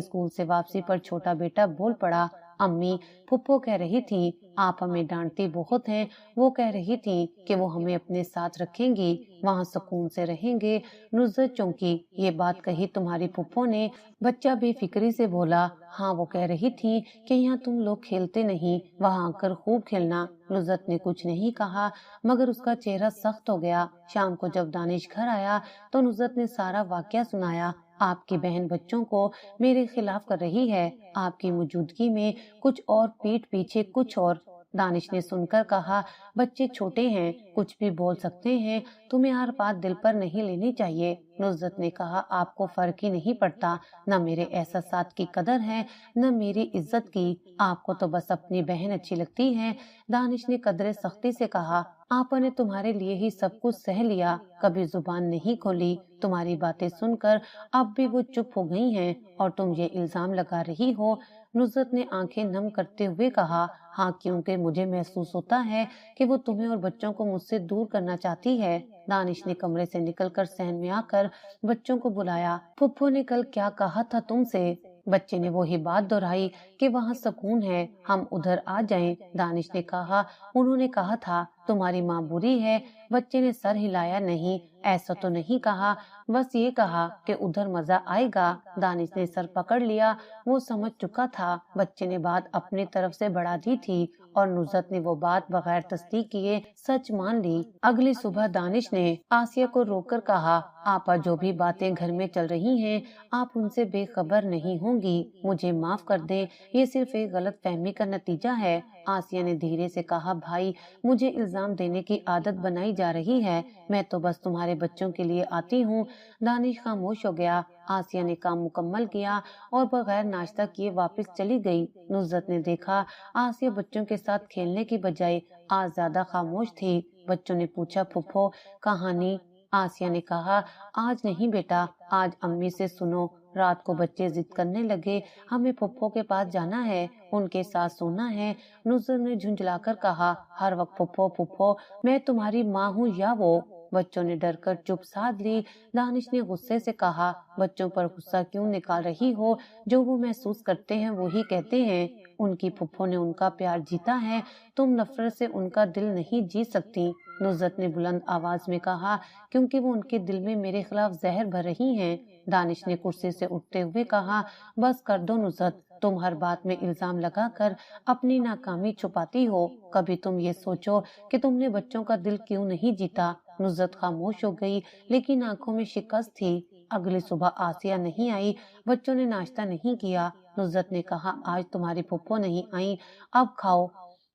स्कूल से वापसी पर छोटा बेटा बोल पड़ा, अम्मी, फुप्पो कह रही थी आप हमें डांटती बहुत हैं, वो कह रही थी कि वो हमें अपने साथ रखेंगी, वहाँ सुकून से रहेंगे। नुसरत चौंकी, ये बात कही तुम्हारी फुप्पो ने? बच्चा बेफिक्री से बोला, हाँ, वो कह रही थी कि यहाँ तुम लोग खेलते नहीं, वहाँ आकर खूब खेलना। नुसरत ने कुछ नहीं कहा, मगर उसका चेहरा सख्त हो गया। शाम को जब दानिश घर आया तो नुसरत ने सारा वाकया सुनाया। आपकी बहन बच्चों को मेरे खिलाफ कर रही है, आपकी मौजूदगी में कुछ और, पीठ पीछे कुछ और। दानिश ने सुनकर कहा, बच्चे छोटे हैं, कुछ भी बोल सकते हैं, तुम्हें हर बात दिल पर नहीं लेनी चाहिए। नुसरत ने कहा, आपको फर्क ही नहीं पड़ता, न मेरे एहसासात की कदर है न मेरी इज्जत की, आपको तो बस अपनी बहन अच्छी लगती है। दानिश ने कदरे सख्ती से कहा, आपा ने तुम्हारे लिए ही सब कुछ सह लिया, कभी जुबान नहीं खोली। तुम्हारी बातें सुनकर अब भी वो चुप हो गई हैं और तुम ये इल्जाम लगा रही हो। नुसरत ने आंखें नम करते हुए कहा, हाँ, क्योंकि मुझे महसूस होता है कि वो तुम्हें और बच्चों को मुझसे दूर करना चाहती है। दानिश ने कमरे से निकलकर सहन में आकर बच्चों को बुलाया, फुप्पो ने कल क्या कहा था तुमसे? बच्चे ने वही बात दोहराई कि वहाँ सुकून है, हम उधर आ जाएं। दानिश ने कहा, उन्होंने कहा था तुम्हारी माँ बुरी है। बच्चे ने सर हिलाया, नहीं, ऐसा तो नहीं कहा, बस ये कहा कि उधर मजा आएगा। दानिश ने सर पकड़ लिया, वो समझ चुका था। बच्चे ने बात अपनी तरफ से बढ़ा दी थी और नुसरत ने वो बात बगैर तस्दीक किए सच मान ली। अगली सुबह दानिश ने आसिया को रोककर कहा, आपा जो भी बातें घर में चल रही हैं, आप उनसे बेखबर नहीं होंगी, मुझे माफ कर दें, ये सिर्फ एक गलत फहमी का नतीजा है। आसिया ने धीरे से कहा, भाई, मुझे इल्जाम देने की आदत बनाई जा रही है, मैं तो बस तुम्हारे बच्चों के लिए आती हूँ। दानिश खामोश हो गया। आसिया ने काम मुकम्मल किया और बगैर नाश्ता किए वापस चली गई। नुसरत ने देखा आसिया बच्चों के साथ खेलने की बजाय आज ज्यादा खामोश थी। बच्चों ने पूछा, फुप्पो कहानी? आसिया ने कहा, आज नहीं बेटा, आज अम्मी से सुनो। रात को बच्चे जिद करने लगे, हमें फुप्पो के पास जाना है, उनके साथ सोना है। नुसरत ने झुंझलाकर कहा, हर वक्त फुप्पो फुप्पो, मैं तुम्हारी माँ हूँ या वो? बच्चों ने डरकर चुप साध ली। दानिश ने गुस्से से कहा, बच्चों पर गुस्सा क्यों निकाल रही हो? जो वो महसूस करते हैं वो ही कहते हैं। उनकी फुप्पो ने उनका प्यार जीता है, तुम नफरत से उनका दिल नहीं जीत सकती। नुसरत ने बुलंद आवाज में कहा, क्योंकि वो उनके दिल में मेरे खिलाफ जहर भर रही हैं। दानिश ने कुर्सी से उठते हुए कहा, बस कर दो नुसरत, तुम हर बात में इल्जाम लगाकर अपनी नाकामी छुपाती हो। कभी तुम ये सोचो कि तुमने बच्चों का दिल क्यों नहीं जीता? नुसरत खामोश हो गई, लेकिन आंखों में शिकस्त थी। अगली सुबह आसिया नहीं आई, बच्चों ने नाश्ता नहीं किया। नुसरत ने कहा, आज तुम्हारी फुप्पो नहीं आई, अब खाओ।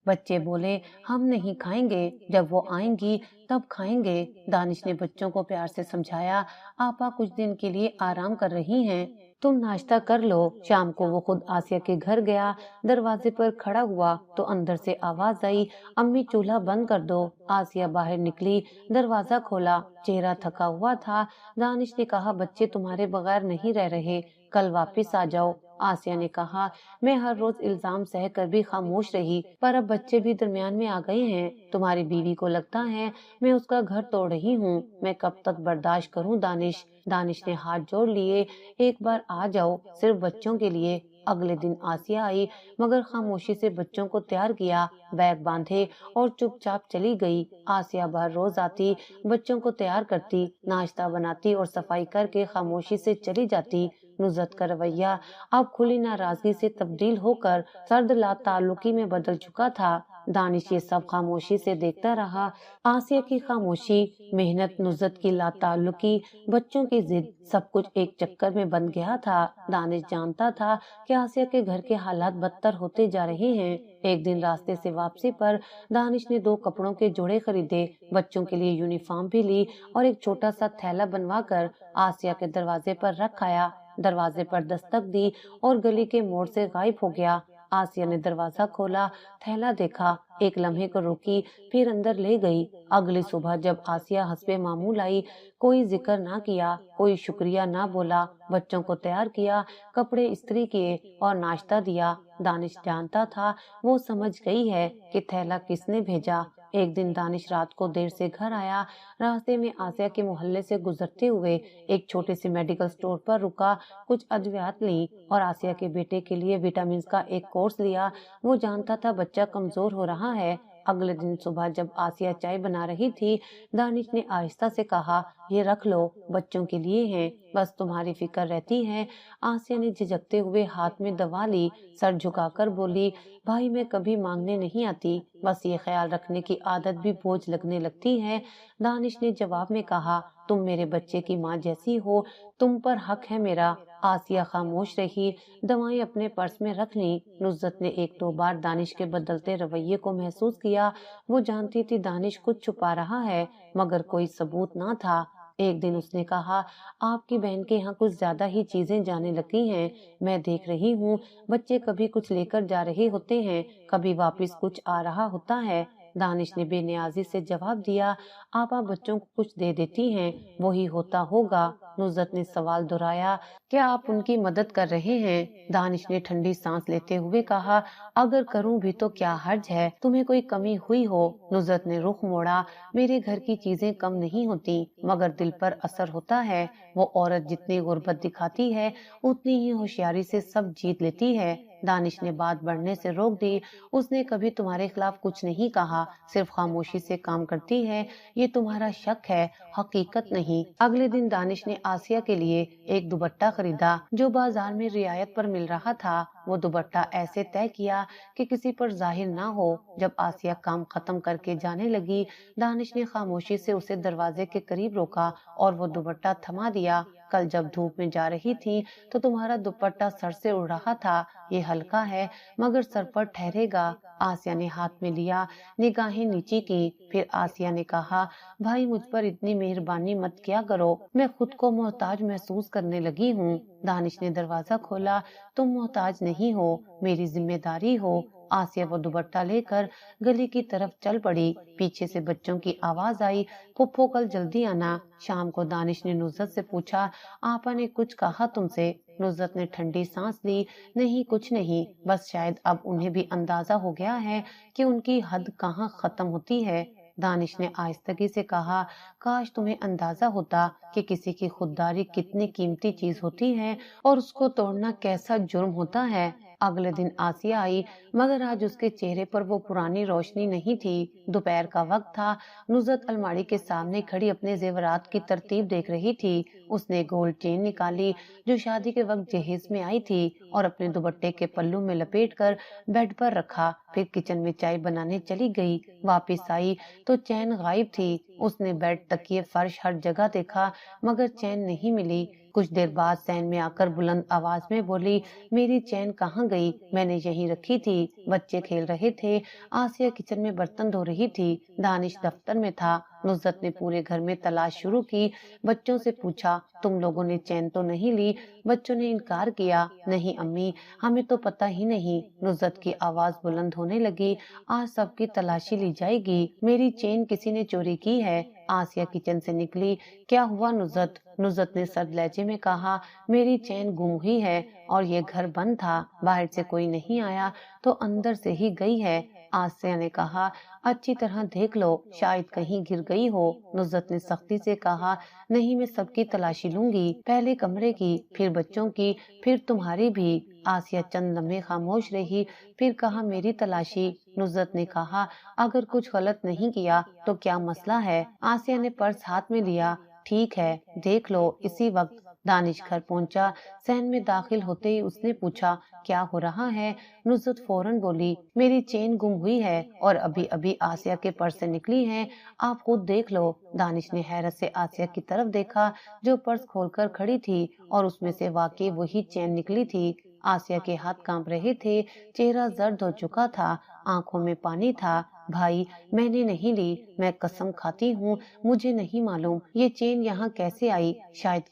बच्चे बोले, हम नहीं खाएंगे, जब वो आएंगी तब खाएंगे। दानिश ने बच्चों को प्यार से समझाया, आपा कुछ दिन के लिए आराम कर रही हैं, तुम नाश्ता कर लो। शाम को वो खुद आसिया के घर गया। दरवाजे पर खड़ा हुआ तो अंदर से आवाज आई, अम्मी चूल्हा बंद कर दो। आसिया बाहर निकली, दरवाजा खोला, चेहरा थका हुआ था। दानिश ने कहा, बच्चे तुम्हारे बगैर नहीं रह रहे, कल वापस आ जाओ। आसिया ने कहा, मैं हर रोज इल्जाम सह कर भी खामोश रही, पर अब बच्चे भी दरमियान में आ गए हैं। तुम्हारी बीवी को लगता है मैं उसका घर तोड़ रही हूँ, मैं कब तक बर्दाश्त करूँ दानिश? دانش نے ہاتھ جوڑ لیے، ایک بار آ جاؤ، صرف بچوں کے لیے۔ اگلے دن آسیہ آئی مگر خاموشی سے بچوں کو تیار کیا، بیگ باندھے اور چپ چاپ چلی گئی۔ آسیہ باہر روز آتی، بچوں کو تیار کرتی، ناشتہ بناتی اور صفائی کر کے خاموشی سے چلی جاتی۔ نصرت کا رویہ اب کھلی ناراضگی سے تبدیل ہو کر سرد لا تعلقی میں بدل چکا تھا۔ دانش یہ سب خاموشی سے دیکھتا رہا۔ آسیہ کی خاموشی، محنت، نصرت کی لا تعلقی، بچوں کی ضد، سب کچھ ایک چکر میں بن گیا تھا۔ دانش جانتا تھا کہ آسیہ کے گھر کے حالات بدتر ہوتے جا رہے ہیں۔ ایک دن راستے سے واپسی پر دانش نے 2 کپڑوں کے جوڑے خریدے، بچوں کے لیے یونیفارم بھی لی اور ایک چھوٹا سا تھیلا بنوا کر آسیہ کے دروازے پر رکھ آیا۔ دروازے پر دستک دی اور گلی کے موڑ سے غائب ہو گیا۔ آسیہ نے دروازہ کھولا، تھیلا دیکھا، ایک لمحے کو رکی، پھر اندر لے گئی۔ اگلی صبح جب آسیہ حسب معمول آئی، کوئی ذکر نہ کیا، کوئی شکریہ نہ بولا، بچوں کو تیار کیا، کپڑے استری کیے اور ناشتہ دیا۔ دانش جانتا تھا وہ سمجھ گئی ہے کہ تھیلا کس نے بھیجا۔ ایک دن دانش رات کو دیر سے گھر آیا، راستے میں آسیہ کے محلے سے گزرتے ہوئے ایک چھوٹے سے میڈیکل سٹور پر رکا، کچھ ادویات لیں اور آسیہ کے بیٹے کے لیے وٹامنز کا ایک کورس لیا۔ وہ جانتا تھا بچہ کمزور ہو رہا ہے۔ اگلے دن صبح جب آسیہ چائے بنا رہی تھی، دانش نے آہستہ سے کہا، یہ رکھ لو، بچوں کے لیے ہیں، بس تمہاری فکر رہتی ہے۔ آسیہ نے جھجکتے ہوئے ہاتھ میں دوا لی، سر جھکا کر بولی، بھائی میں کبھی مانگنے نہیں آتی، بس یہ خیال رکھنے کی عادت بھی بوجھ لگنے لگتی ہے۔ دانش نے جواب میں کہا، تم میرے بچے کی ماں جیسی ہو، تم پر حق ہے میرا۔ آسیہ خاموش رہی، دوائیں اپنے پرس میں رکھ لیں۔ نصرت نے 1-2 بار دانش کے بدلتے رویے کو محسوس کیا۔ وہ جانتی تھی دانش کچھ چھپا رہا ہے مگر کوئی ثبوت نہ تھا۔ ایک دن اس نے کہا، آپ کی بہن کے یہاں کچھ زیادہ ہی چیزیں جانے لگی ہیں، میں دیکھ رہی ہوں، بچے کبھی کچھ لے کر جا رہے ہوتے ہیں، کبھی واپس کچھ آ رہا ہوتا ہے۔ دانش نے بے نیازی سے جواب دیا، آپ بچوں کو کچھ دے دیتی ہیں، وہی ہوتا ہوگا۔ نصرت نے سوال دہرایا، کیا آپ ان کی مدد کر رہے ہیں؟ دانش نے ٹھنڈی سانس لیتے ہوئے کہا، اگر کروں بھی تو کیا حرج ہے، تمہیں کوئی کمی ہوئی ہو؟ نصرت نے رخ موڑا، میرے گھر کی چیزیں کم نہیں ہوتی مگر دل پر اثر ہوتا ہے۔ وہ عورت جتنی غربت دکھاتی ہے اتنی ہی ہوشیاری سے سب جیت لیتی ہے۔ دانش نے بات بڑھنے سے روک دی، اس نے کبھی تمہارے خلاف کچھ نہیں کہا، صرف خاموشی سے کام کرتی ہے، یہ تمہارا شک ہے، حقیقت نہیں۔ اگلے دن دانش نے آسیہ کے لیے ایک دوپٹہ خریدا جو بازار میں رعایت پر مل رہا تھا۔ وہ دوپٹہ ایسے طے کیا کہ کسی پر ظاہر نہ ہو۔ جب آسیہ کام ختم کر کے جانے لگی، دانش نے خاموشی سے اسے دروازے کے قریب روکا اور وہ دوپٹہ تھما دیا، کل جب دھوپ میں جا رہی تھی تو تمہارا دوپٹہ سر سے اڑ رہا تھا، یہ ہلکا ہے مگر سر پر ٹھہرے گا۔ آسیہ نے ہاتھ میں لیا، نگاہیں نیچی کی، پھر آسیہ نے کہا، بھائی مجھ پر اتنی مہربانی مت کیا کرو، میں خود کو محتاج محسوس کرنے لگی ہوں۔ دانش نے دروازہ کھولا، تم محتاج نہیں ہو، میری ذمہ داری ہو۔ آسیہ وہ دوپٹہ لے کر گلی کی طرف چل پڑی، پیچھے سے بچوں کی آواز آئی، پھپھو کل جلدی آنا۔ شام کو دانش نے نصرت سے پوچھا، آپا نے کچھ کہا تم سے؟ نصرت نے ٹھنڈی سانس لی، نہیں کچھ نہیں، بس شاید اب انہیں بھی اندازہ ہو گیا ہے کہ ان کی حد کہاں ختم ہوتی ہے۔ دانش نے آہستگی سے کہا، کاش تمہیں اندازہ ہوتا کہ کسی کی خودداری کتنی قیمتی چیز ہوتی ہے اور اس کو توڑنا کیسا جرم ہوتا ہے۔ اگلے دن آسیہ آئی مگر آج اس کے چہرے پر وہ پرانی روشنی نہیں تھی۔ دوپہر کا وقت تھا، نصرت الماڑی کے سامنے کھڑی اپنے زیورات کی ترتیب دیکھ رہی تھی۔ اس نے گولڈ چین نکالی جو شادی کے وقت جہیز میں آئی تھی اور اپنے دوپٹے کے پلو میں لپیٹ کر بیڈ پر رکھا، پھر کچن میں چائے بنانے چلی گئی۔ واپس آئی تو چین غائب تھی۔ اس نے بیڈ، تکیے، فرش، ہر جگہ دیکھا مگر چین نہیں ملی۔ کچھ دیر بعد سین میں آ کر بلند آواز میں بولی، میری چین کہاں گئی؟ میں نے یہیں رکھی تھی، بچے کھیل رہے تھے۔ آسیہ کچن میں برتن دھو رہی تھی، دانش دفتر میں تھا۔ نصرت نے پورے گھر میں تلاش شروع کی، بچوں سے پوچھا، تم لوگوں نے چین تو نہیں لی؟ بچوں نے انکار کیا، نہیں امی، ہمیں تو پتہ ہی نہیں۔ نصرت کی آواز بلند ہونے لگی، آج سب کی تلاشی لی جائے گی، میری چین کسی نے چوری کی ہے۔ آسیہ کچن سے نکلی، کیا ہوا نصرت؟ نصرت نے سرد لہجے میں کہا، میری چین گم ہوئی ہے اور یہ گھر بند تھا، باہر سے کوئی نہیں آیا تو اندر سے ہی گئی ہے۔ आसिया ने कहा, अच्छी तरह देख लो, शायद कहीं गिर गई हो। नुसरत ने सख्ती से कहा, नहीं, मैं सबकी तलाशी लूंगी, पहले कमरे की, फिर बच्चों की, फिर तुम्हारी भी। आसिया चंद लम्हे खामोश रही, फिर कहा, मेरी तलाशी? नुसरत ने कहा, अगर कुछ गलत नहीं किया तो क्या मसला है? आसिया ने पर्स हाथ में लिया, ठीक है, देख लो। इसी वक्त दानिश घर पहुंचा। सहन में दाखिल होते ही उसने पूछा, क्या हो रहा है? नुसरत फौरन बोली, मेरी चेन गुम हुई है और अभी अभी आसिया के पर्स से निकली है, आप खुद देख लो। दानिश ने हैरत से आसिया की तरफ देखा जो पर्स खोलकर खड़ी थी और उसमें से वाकई वही चेन निकली थी। आसिया के हाथ कांप रहे थे, चेहरा जर्द हो चुका था, आंखों में पानी था। भाई, मैंने नहीं ली, मैं कसम खाती हूँ, मुझे नहीं मालूम ये चेन यहाँ कैसे आई, शायद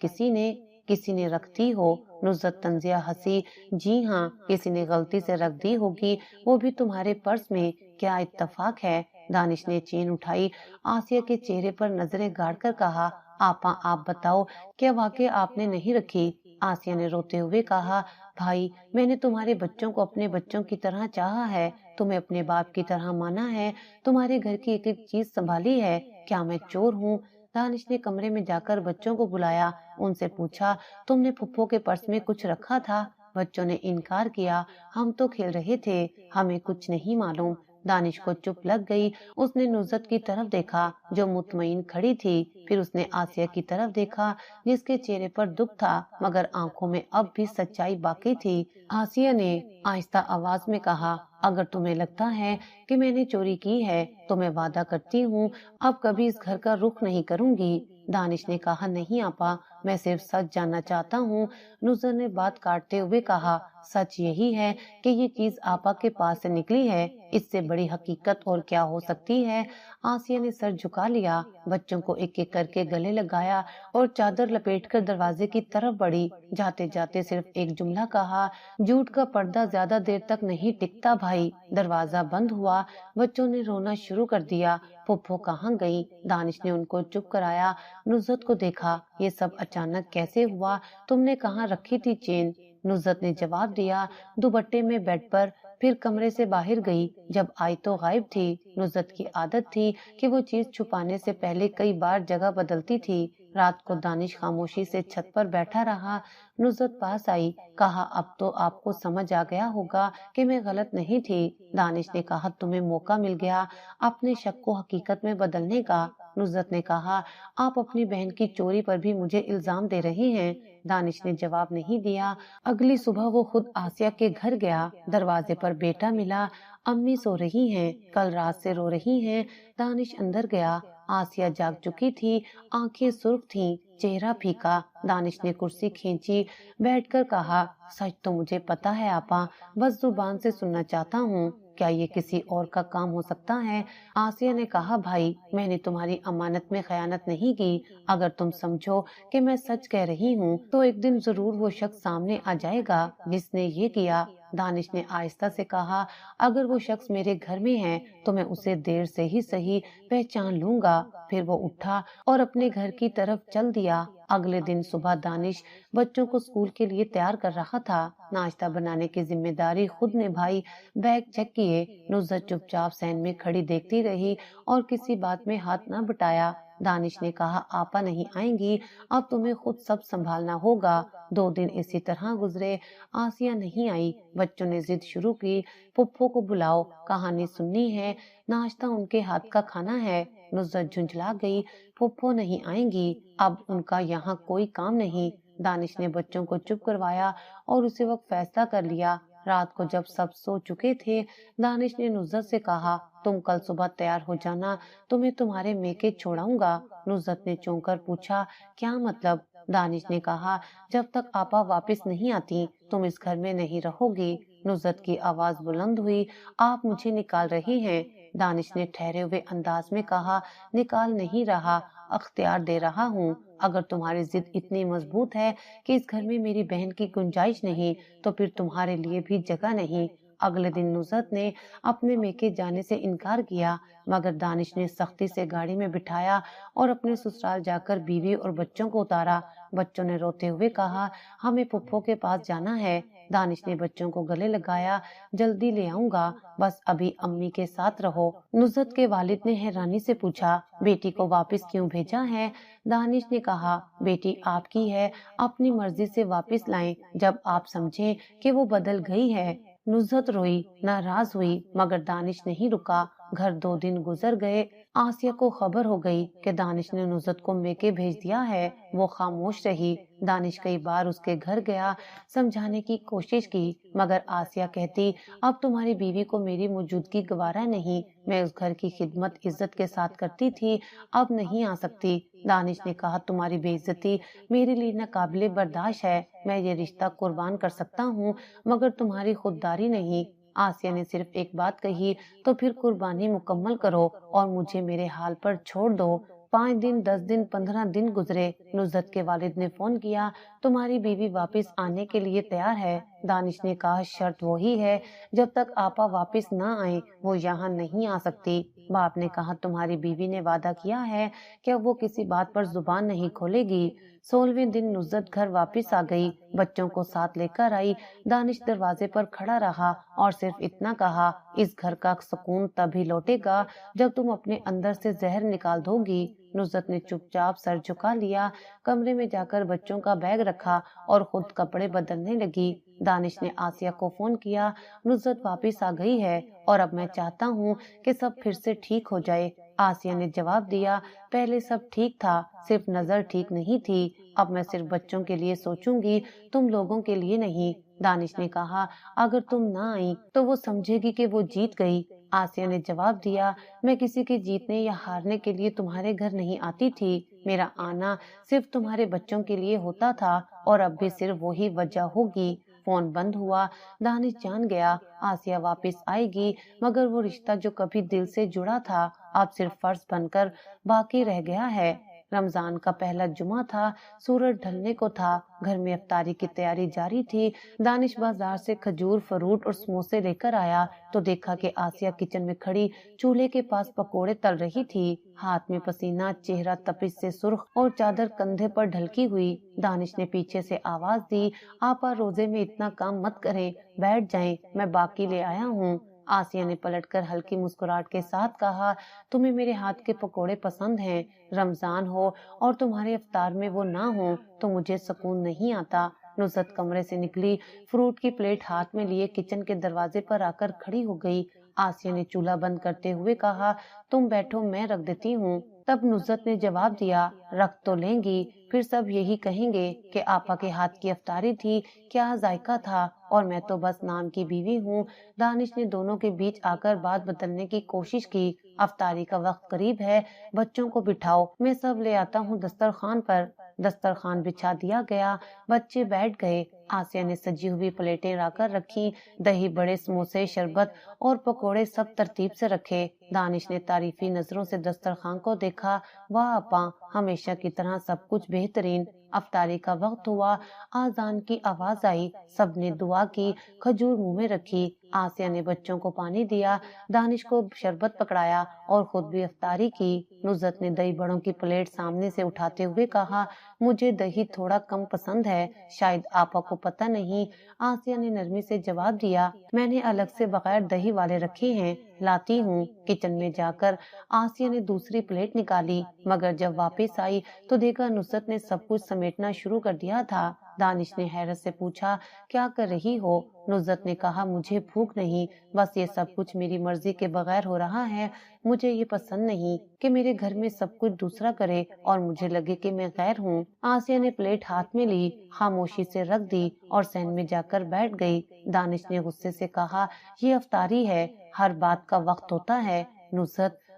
किसी ने रख दी हो। नुसरत तंजिया हंसी, जी हाँ, किसी ने गलती से रख दी होगी, वो भी तुम्हारे पर्स में, क्या इत्तेफाक है? दानिश ने चेन उठाई, आसिया के चेहरे पर नजरें गाड़ कर कहा, आपा आप बताओ, क्या वाकई आपने नहीं रखी? आसिया ने रोते हुए कहा, भाई, मैंने तुम्हारे बच्चों को अपने बच्चों की तरह चाहा है, तुम्हें अपने बाप की तरह माना है, तुम्हारे घर की एक एक चीज संभाली है, क्या मैं चोर हूँ? दानिश ने कमरे में जाकर बच्चों को बुलाया, उनसे पूछा, तुमने फुप्पो के पर्स में कुछ रखा था? बच्चों ने इनकार किया, हम तो खेल रहे थे, हमें कुछ नहीं मालूम। दानिश को चुप लग गई। उसने नुसरत की तरफ देखा जो मुतमईन खड़ी थी, फिर उसने आसिया की तरफ देखा जिसके चेहरे पर दुख था मगर आंखों में अब भी सच्चाई बाकी थी। आसिया ने आहिस्ता आवाज में कहा, अगर तुम्हें लगता है कि मैंने चोरी की है तो मैं वादा करती हूँ अब कभी इस घर का रुख नहीं करूंगी। दानिश ने कहा, नहीं आपा, मैं सिर्फ सच जानना चाहता हूँ। नुसरत ने बात काटते हुए कहा, सच यही है कि ये चीज आपा के पास से निकली है, इससे बड़ी हकीकत और क्या हो सकती है? आसिया ने सर झुका लिया, बच्चों को एक एक करके गले लगाया और चादर लपेटकर दरवाजे की तरफ बढ़ी। जाते जाते सिर्फ एक जुमला कहा, झूठ का पर्दा ज्यादा देर तक नहीं टिकता भाई। दरवाजा बंद हुआ, बच्चों ने रोना शुरू कर दिया। फुप्पो कहाँ गई? दानिश ने उनको चुप कराया। नुसरत को देखा, ये सब अचानक कैसे हुआ? तुमने कहाँ रखी थी चेन? नुसरत ने जवाब दिया, दुपट्टे में बेड पर, फिर कमरे से बाहर गई, जब आई तो गायब थी। नुसरत की आदत थी कि वो चीज छुपाने से पहले कई बार जगह बदलती थी। रात को दानिश खामोशी से छत पर बैठा रहा। नुसरत पास आई, कहा, अब तो आपको समझ आ गया होगा कि मैं गलत नहीं थी। दानिश ने कहा, तुम्हें मौका मिल गया अपने शक को हकीकत में बदलने का। नुसरत ने कहा, आप अपनी बहन की चोरी पर भी मुझे इल्जाम दे रही हैं। दानिश ने जवाब नहीं दिया। अगली सुबह वो खुद आसिया के घर गया। दरवाजे पर बेटा मिला, अम्मी सो रही हैं, कल रात से रो रही हैं। दानिश अंदर गया, आसिया जाग चुकी थी, आंखें सुर्ख थीं, चेहरा फीका। दानिश ने कुर्सी खींची, बैठकर कहा, सच तो मुझे पता है आपा, बस जुबान से सुनना चाहता हूँ, क्या ये किसी और का काम हो सकता है? आसिया ने कहा, भाई, मैंने तुम्हारी अमानत में खयानत नहीं की, अगर तुम समझो कि मैं सच कह रही हूँ तो एक दिन जरूर वो शख्स सामने आ जाएगा जिसने ये किया। दानिश ने आहिस्ता से कहा, अगर वो शख्स मेरे घर में है तो मैं उसे देर से ही सही पहचान लूंगा। फिर वो उठा और अपने घर की तरफ चल दिया। अगले दिन सुबह दानिश बच्चों को स्कूल के लिए तैयार कर रहा था। नाश्ता बनाने की जिम्मेदारी खुद निभाई, बैग चेक किए। नुसरत चुपचाप सहन में खड़ी देखती रही और किसी बात में हाथ न बटाया। दानिश ने कहा, आपा नहीं आएंगी, अब तुम्हें खुद सब संभालना होगा। 2 दिन इसी तरह गुजरे, आसिया नहीं आई। बच्चों ने जिद शुरू की, पुप्पो को बुलाओ, कहानी सुननी है, नाश्ता उनके हाथ का खाना है। नुसरत झुंझला गई, पुप्पो नहीं आएंगी, अब उनका यहाँ कोई काम नहीं। दानिश ने बच्चों को चुप करवाया और उसी वक्त फैसला कर लिया। रात को जब सब सो चुके थे, दानिश ने नुसरत से कहा, तुम कल सुबह तैयार हो जाना, तुम्हें तुम्हारे मेके छोड़ाऊंगा। नुसरत ने चौंक कर पूछा, क्या मतलब? दानिश ने कहा, जब तक आपा वापस नहीं आती तुम इस घर में नहीं रहोगी। नुसरत की आवाज बुलंद हुई, आप मुझे निकाल रही हैं? दानिश ने ठहरे हुए अंदाज में कहा, निकाल नहीं रहा, अख्तियार दे रहा हूँ। अगर तुम्हारी जिद इतनी मजबूत है कि इस घर में मेरी बहन की गुंजाइश नहीं तो फिर तुम्हारे लिए भी जगह नहीं। अगले दिन नुसरत ने अपने मेके जाने से इनकार किया मगर दानिश ने सख्ती से गाड़ी में बिठाया और अपने ससुराल जाकर बीवी और बच्चों को उतारा। बच्चों ने रोते हुए कहा, हमें पुप्पो के पास जाना है। दानिश ने बच्चों को गले लगाया। जल्दी ले आऊंगा, बस अभी अम्मी के साथ रहो। नुसरत के वालिद ने हैरानी से पूछा, बेटी को वापस क्यों भेजा है? दानिश ने कहा, बेटी आपकी है, अपनी मर्जी से वापस लाएं जब आप समझें कि वो बदल गई है। नुसरत रोई, नाराज हुई, मगर दानिश नहीं रुका। घर 2 दिन गुजर गए। आसिया को खबर हो गई कि दानिश ने नुसरत को मेके भेज दिया है। वो खामोश रही। दानिश कई बार उसके घर गया, समझाने की कोशिश की, मगर आसिया कहती, अब तुम्हारी बीवी को मेरी मौजूदगी गवारा नहीं। मैं उस घर की खिदमत इज्जत के साथ करती थी, अब नहीं आ सकती। दानिश ने कहा, तुम्हारी बेइज्जती मेरे लिए नाकाबिले बर्दाश्त है। मैं ये रिश्ता कुर्बान कर सकता हूँ, मगर तुम्हारी खुददारी नहीं। आसिया ने सिर्फ एक बात कही, तो फिर कुर्बानी मुकम्मल करो और मुझे मेरे हाल पर छोड़ दो। 5 दिन, 10 दिन, 15 दिन गुजरे। नुसरत के वालिद ने फोन किया, तुम्हारी बीवी वापस आने के लिए तैयार है। दानिश ने कहा, शर्त वही है, जब तक आपा वापस ना आए वो यहाँ नहीं आ सकती। बाप ने कहा, तुम्हारी बीवी ने वादा किया है कि अब वो किसी बात पर जुबान नहीं खोलेगी। 16वें दिन नुसरत घर वापस आ गई, बच्चों को साथ लेकर आई। दानिश दरवाजे पर खड़ा रहा और सिर्फ इतना कहा, इस घर का सुकून तभी लौटेगा जब तुम अपने अंदर से जहर निकाल दोगी। नुसरत ने चुपचाप सर झुका लिया, कमरे में जाकर बच्चों का बैग रखा और खुद कपड़े बदलने लगी। दानिश ने आसिया को फोन किया, नुसरत वापस आ गई है और अब मैं चाहता हूँ कि सब फिर से ठीक हो जाए। आसिया ने जवाब दिया, पहले सब ठीक था, सिर्फ नजर ठीक नहीं थी। अब मैं सिर्फ बच्चों के लिए सोचूंगी, तुम लोगों के लिए नहीं। दानिश ने कहा, अगर तुम ना आई तो वो समझेगी कि वो जीत गई। आसिया ने जवाब दिया, मैं किसी के जीतने या हारने के लिए तुम्हारे घर नहीं आती थी। मेरा आना सिर्फ तुम्हारे बच्चों के लिए होता था और अब भी सिर्फ वही वजह होगी। फोन बंद हुआ। दानिश जान गया, आसिया वापस आएगी, मगर वो रिश्ता जो कभी दिल से जुड़ा था अब सिर्फ फर्ज बनकर बाकी रह गया है। रमजान का पहला जुमा था, सूरज ढलने को था, घर में इफ्तारी की तैयारी जारी थी। दानिश बाजार से खजूर, फ्रूट और समोसे लेकर आया तो देखा कि आसिया किचन में खड़ी चूल्हे के पास पकोड़े तल रही थी। हाथ में पसीना, चेहरा तपिश से सुर्ख और चादर कंधे पर ढलकी हुई। दानिश ने पीछे से आवाज दी, आपा रोजे में इतना काम मत करें, बैठ जाएं, मैं बाकी ले आया हूँ। आसिया ने पलटकर हल्की मुस्कुराहट के साथ कहा, तुम्हें मेरे हाथ के पकोड़े पसंद हैं। रमजान हो और तुम्हारे इफ्तार में वो ना हो तो मुझे सुकून नहीं आता। नुसरत कमरे से निकली, फ्रूट की प्लेट हाथ में लिए किचन के दरवाजे पर आकर खड़ी हो गई। आसिया ने चूल्हा बंद करते हुए कहा, तुम बैठो, मैं रख देती हूँ। तब नुसरत ने जवाब दिया, रख तो लेंगी, फिर सब यही कहेंगे कि आपा के हाथ की इफ्तारी थी, क्या जायका था, और मैं तो बस नाम की बीवी हूँ। दानिश ने दोनों के बीच आकर बात बदलने की कोशिश की। इफ्तारी का वक्त करीब है, बच्चों को बिठाओ, मैं सब ले आता हूँ दस्तरखान पर। दस्तरखान बिछा दिया गया, बच्चे बैठ गए। आसिया ने सजी हुई प्लेटें लाकर रखी, दही बड़े, समोसे, शरबत और पकोड़े सब तरतीब से रखे। दानिश ने तारीफी नजरों से दस्तरखान को देखा, वाह अपा, हमेशा की तरह सब कुछ बेहतरीन। इफ्तारी का वक्त हुआ, आजान की आवाज आई, सबने दुआ की, खजूर मुंह में रखी। आसिया ने बच्चों को पानी दिया, दानिश को शरबत पकड़ाया और खुद भी इफ्तारी की। नुसरत ने दही बड़ों की प्लेट सामने से उठाते हुए कहा, मुझे दही थोड़ा कम पसंद है, शायद आपा को पता नहीं। आसिया ने नरमी से जवाब दिया, मैंने अलग से बगैर दही वाले रखे हैं, लाती हूँ। किचन में जाकर आसिया ने दूसरी प्लेट निकाली, मगर जब वापस आई तो देखा नुसरत ने सब कुछ समेटना शुरू कर दिया था। दानिश ने हैरत से पूछा, क्या कर रही हो? नुसरत ने कहा, मुझे भूख नहीं, बस ये सब कुछ मेरी मर्जी के बगैर हो रहा है। मुझे ये पसंद नहीं कि मेरे घर में सब कुछ दूसरा करे और मुझे लगे कि मैं गैर हूँ। आसिया ने प्लेट हाथ में ली, खामोशी से रख दी और सहन में जाकर बैठ गई। दानिश ने गुस्से से कहा, ये अफ्तारी है, हर बात का वक्त होता है।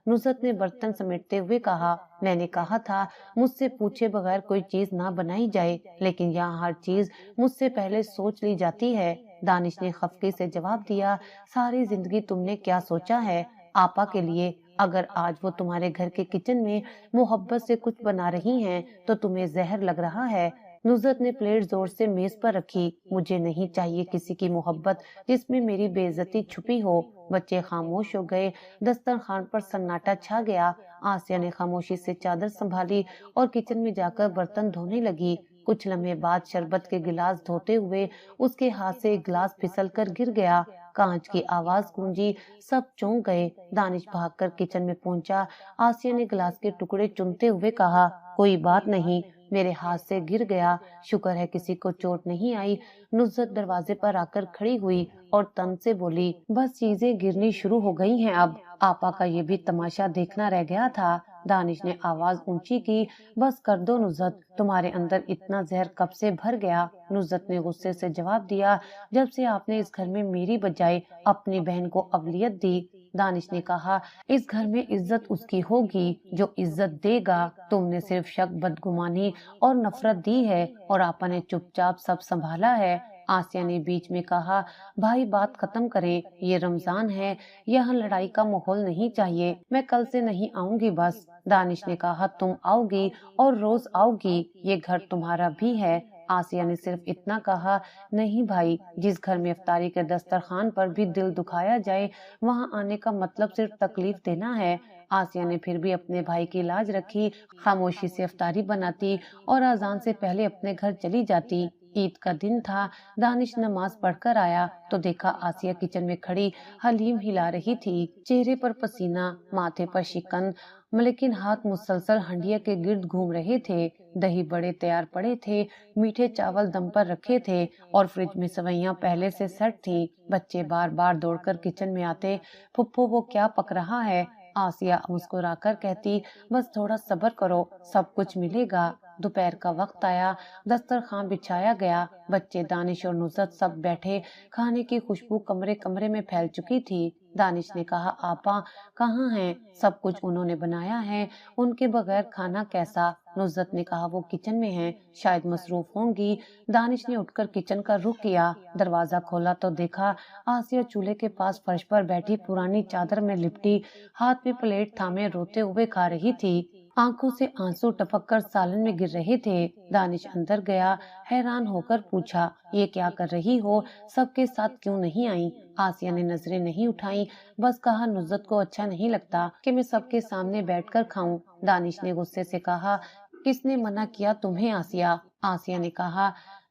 नुसरत ने बर्तन समेटते हुए कहा, मैंने कहा था मुझसे पूछे बगैर कोई चीज ना बनाई जाए, लेकिन यहाँ हर चीज मुझसे पहले सोच ली जाती है। दानिश ने खफकी से जवाब दिया, सारी जिंदगी तुमने क्या सोचा है आपा के लिए? अगर आज वो तुम्हारे घर के किचन में मोहब्बत से कुछ बना रही हैं, तो तुम्हें जहर लग रहा है। नुसरत ने प्लेट जोर से मेज पर रखी, मुझे नहीं चाहिए किसी की मोहब्बत जिसमें मेरी बेइज्जती छुपी हो। बच्चे खामोश हो गए, दस्तरखान पर सन्नाटा छा गया। आसिया ने खामोशी से चादर संभाली और किचन में जाकर बर्तन धोने लगी। کچھ لمحے بعد شربت کے گلاس دھوتے ہوئے اس کے ہاتھ سے ایک گلاس پھسل کر گر گیا، کانچ کی آواز گونجی، سب چونک گئے۔ دانش بھاگ کر کچن میں پہنچا۔ آسیہ نے گلاس کے ٹکڑے چنتے ہوئے کہا، کوئی بات نہیں، میرے ہاتھ سے گر گیا، شکر ہے کسی کو چوٹ نہیں آئی۔ نصرت دروازے پر آ کر کھڑی ہوئی اور تن سے بولی، بس چیزیں گرنی شروع ہو گئی ہیں اب، آپا کا یہ بھی تماشا دیکھنا رہ گیا تھا۔ دانش نے آواز اونچی کی، بس کر دو نصرت، تمہارے اندر اتنا زہر کب سے بھر گیا؟ نصرت نے غصے سے جواب دیا، جب سے آپ نے اس گھر میں میری بجائے اپنی بہن کو اولویت دی۔ دانش نے کہا، اس گھر میں عزت اس کی ہوگی جو عزت دے گا، تم نے صرف شک، بدگمانی اور نفرت دی ہے اور آپا نے چپ چاپ سب سنبھالا ہے۔ آسیہ نے بیچ میں کہا، بھائی بات ختم کریں، یہ رمضان ہے، یہاں لڑائی کا ماحول نہیں چاہیے، میں کل سے نہیں آؤں گی بس۔ دانش نے کہا، تم آؤ گی اور روز آؤ گی، یہ گھر تمہارا بھی ہے۔ آسیہ نے صرف اتنا کہا، نہیں بھائی، جس گھر میں افطاری کے دسترخوان پر بھی دل دکھایا جائے وہاں آنے کا مطلب صرف تکلیف دینا ہے۔ آسیہ نے پھر بھی اپنے بھائی کی لاج رکھی، خاموشی سے افطاری بناتی اور اذان سے پہلے اپنے گھر چلی جاتی۔ عید کا دن تھا، دانش نماز پڑھ کر آیا تو دیکھا آسیہ کچن میں کھڑی حلیم ہلا رہی تھی، چہرے پر پسینہ، ماتھے پر شکن، لیکن ہاتھ مسلسل ہنڈیا کے گرد گھوم رہے تھے۔ دہی بڑے تیار پڑے تھے، میٹھے چاول دم پر رکھے تھے اور فریج میں سوئیاں پہلے سے سیٹ تھیں۔ بچے بار بار دوڑ کر کچن میں آتے، پھپھو وہ کیا پک رہا ہے؟ آسیہ مسکرا کر کہتی، بس تھوڑا صبر کرو، سب کچھ ملے گا۔ دوپہر کا وقت آیا، دسترخوان بچھایا گیا، بچے، دانش اور نصرت سب بیٹھے، کھانے کی خوشبو کمرے کمرے میں پھیل چکی تھی۔ دانش نے کہا، آپا کہاں ہیں؟ سب کچھ انہوں نے بنایا ہے، ان کے بغیر کھانا کیسا؟ نصرت نے کہا، وہ کچن میں ہیں، شاید مصروف ہوں گی۔ دانش نے اٹھ کر کچن کا رخ کیا، دروازہ کھولا تو دیکھا آسیہ چولہے کے پاس فرش پر بیٹھی پرانی چادر میں لپٹی، ہاتھ میں پلیٹ تھامے روتے ہوئے کھا رہی تھی، آنکھوں سے آنسو ٹپک کر سالن میں گر رہے تھے۔ دانش اندر گیا، حیران ہو کر پوچھا، یہ کیا کر رہی ہو؟ سب کے ساتھ کیوں نہیں آئی؟ آسیہ نے نظریں نہیں اٹھائیں، بس کہا، نصرت کو اچھا نہیں لگتا کہ میں سب کے سامنے بیٹھ کر کھاؤں۔ دانش نے غصے سے کہا، کس نے منع کیا تمہیں آسیہ؟ آسیہ نے کہا،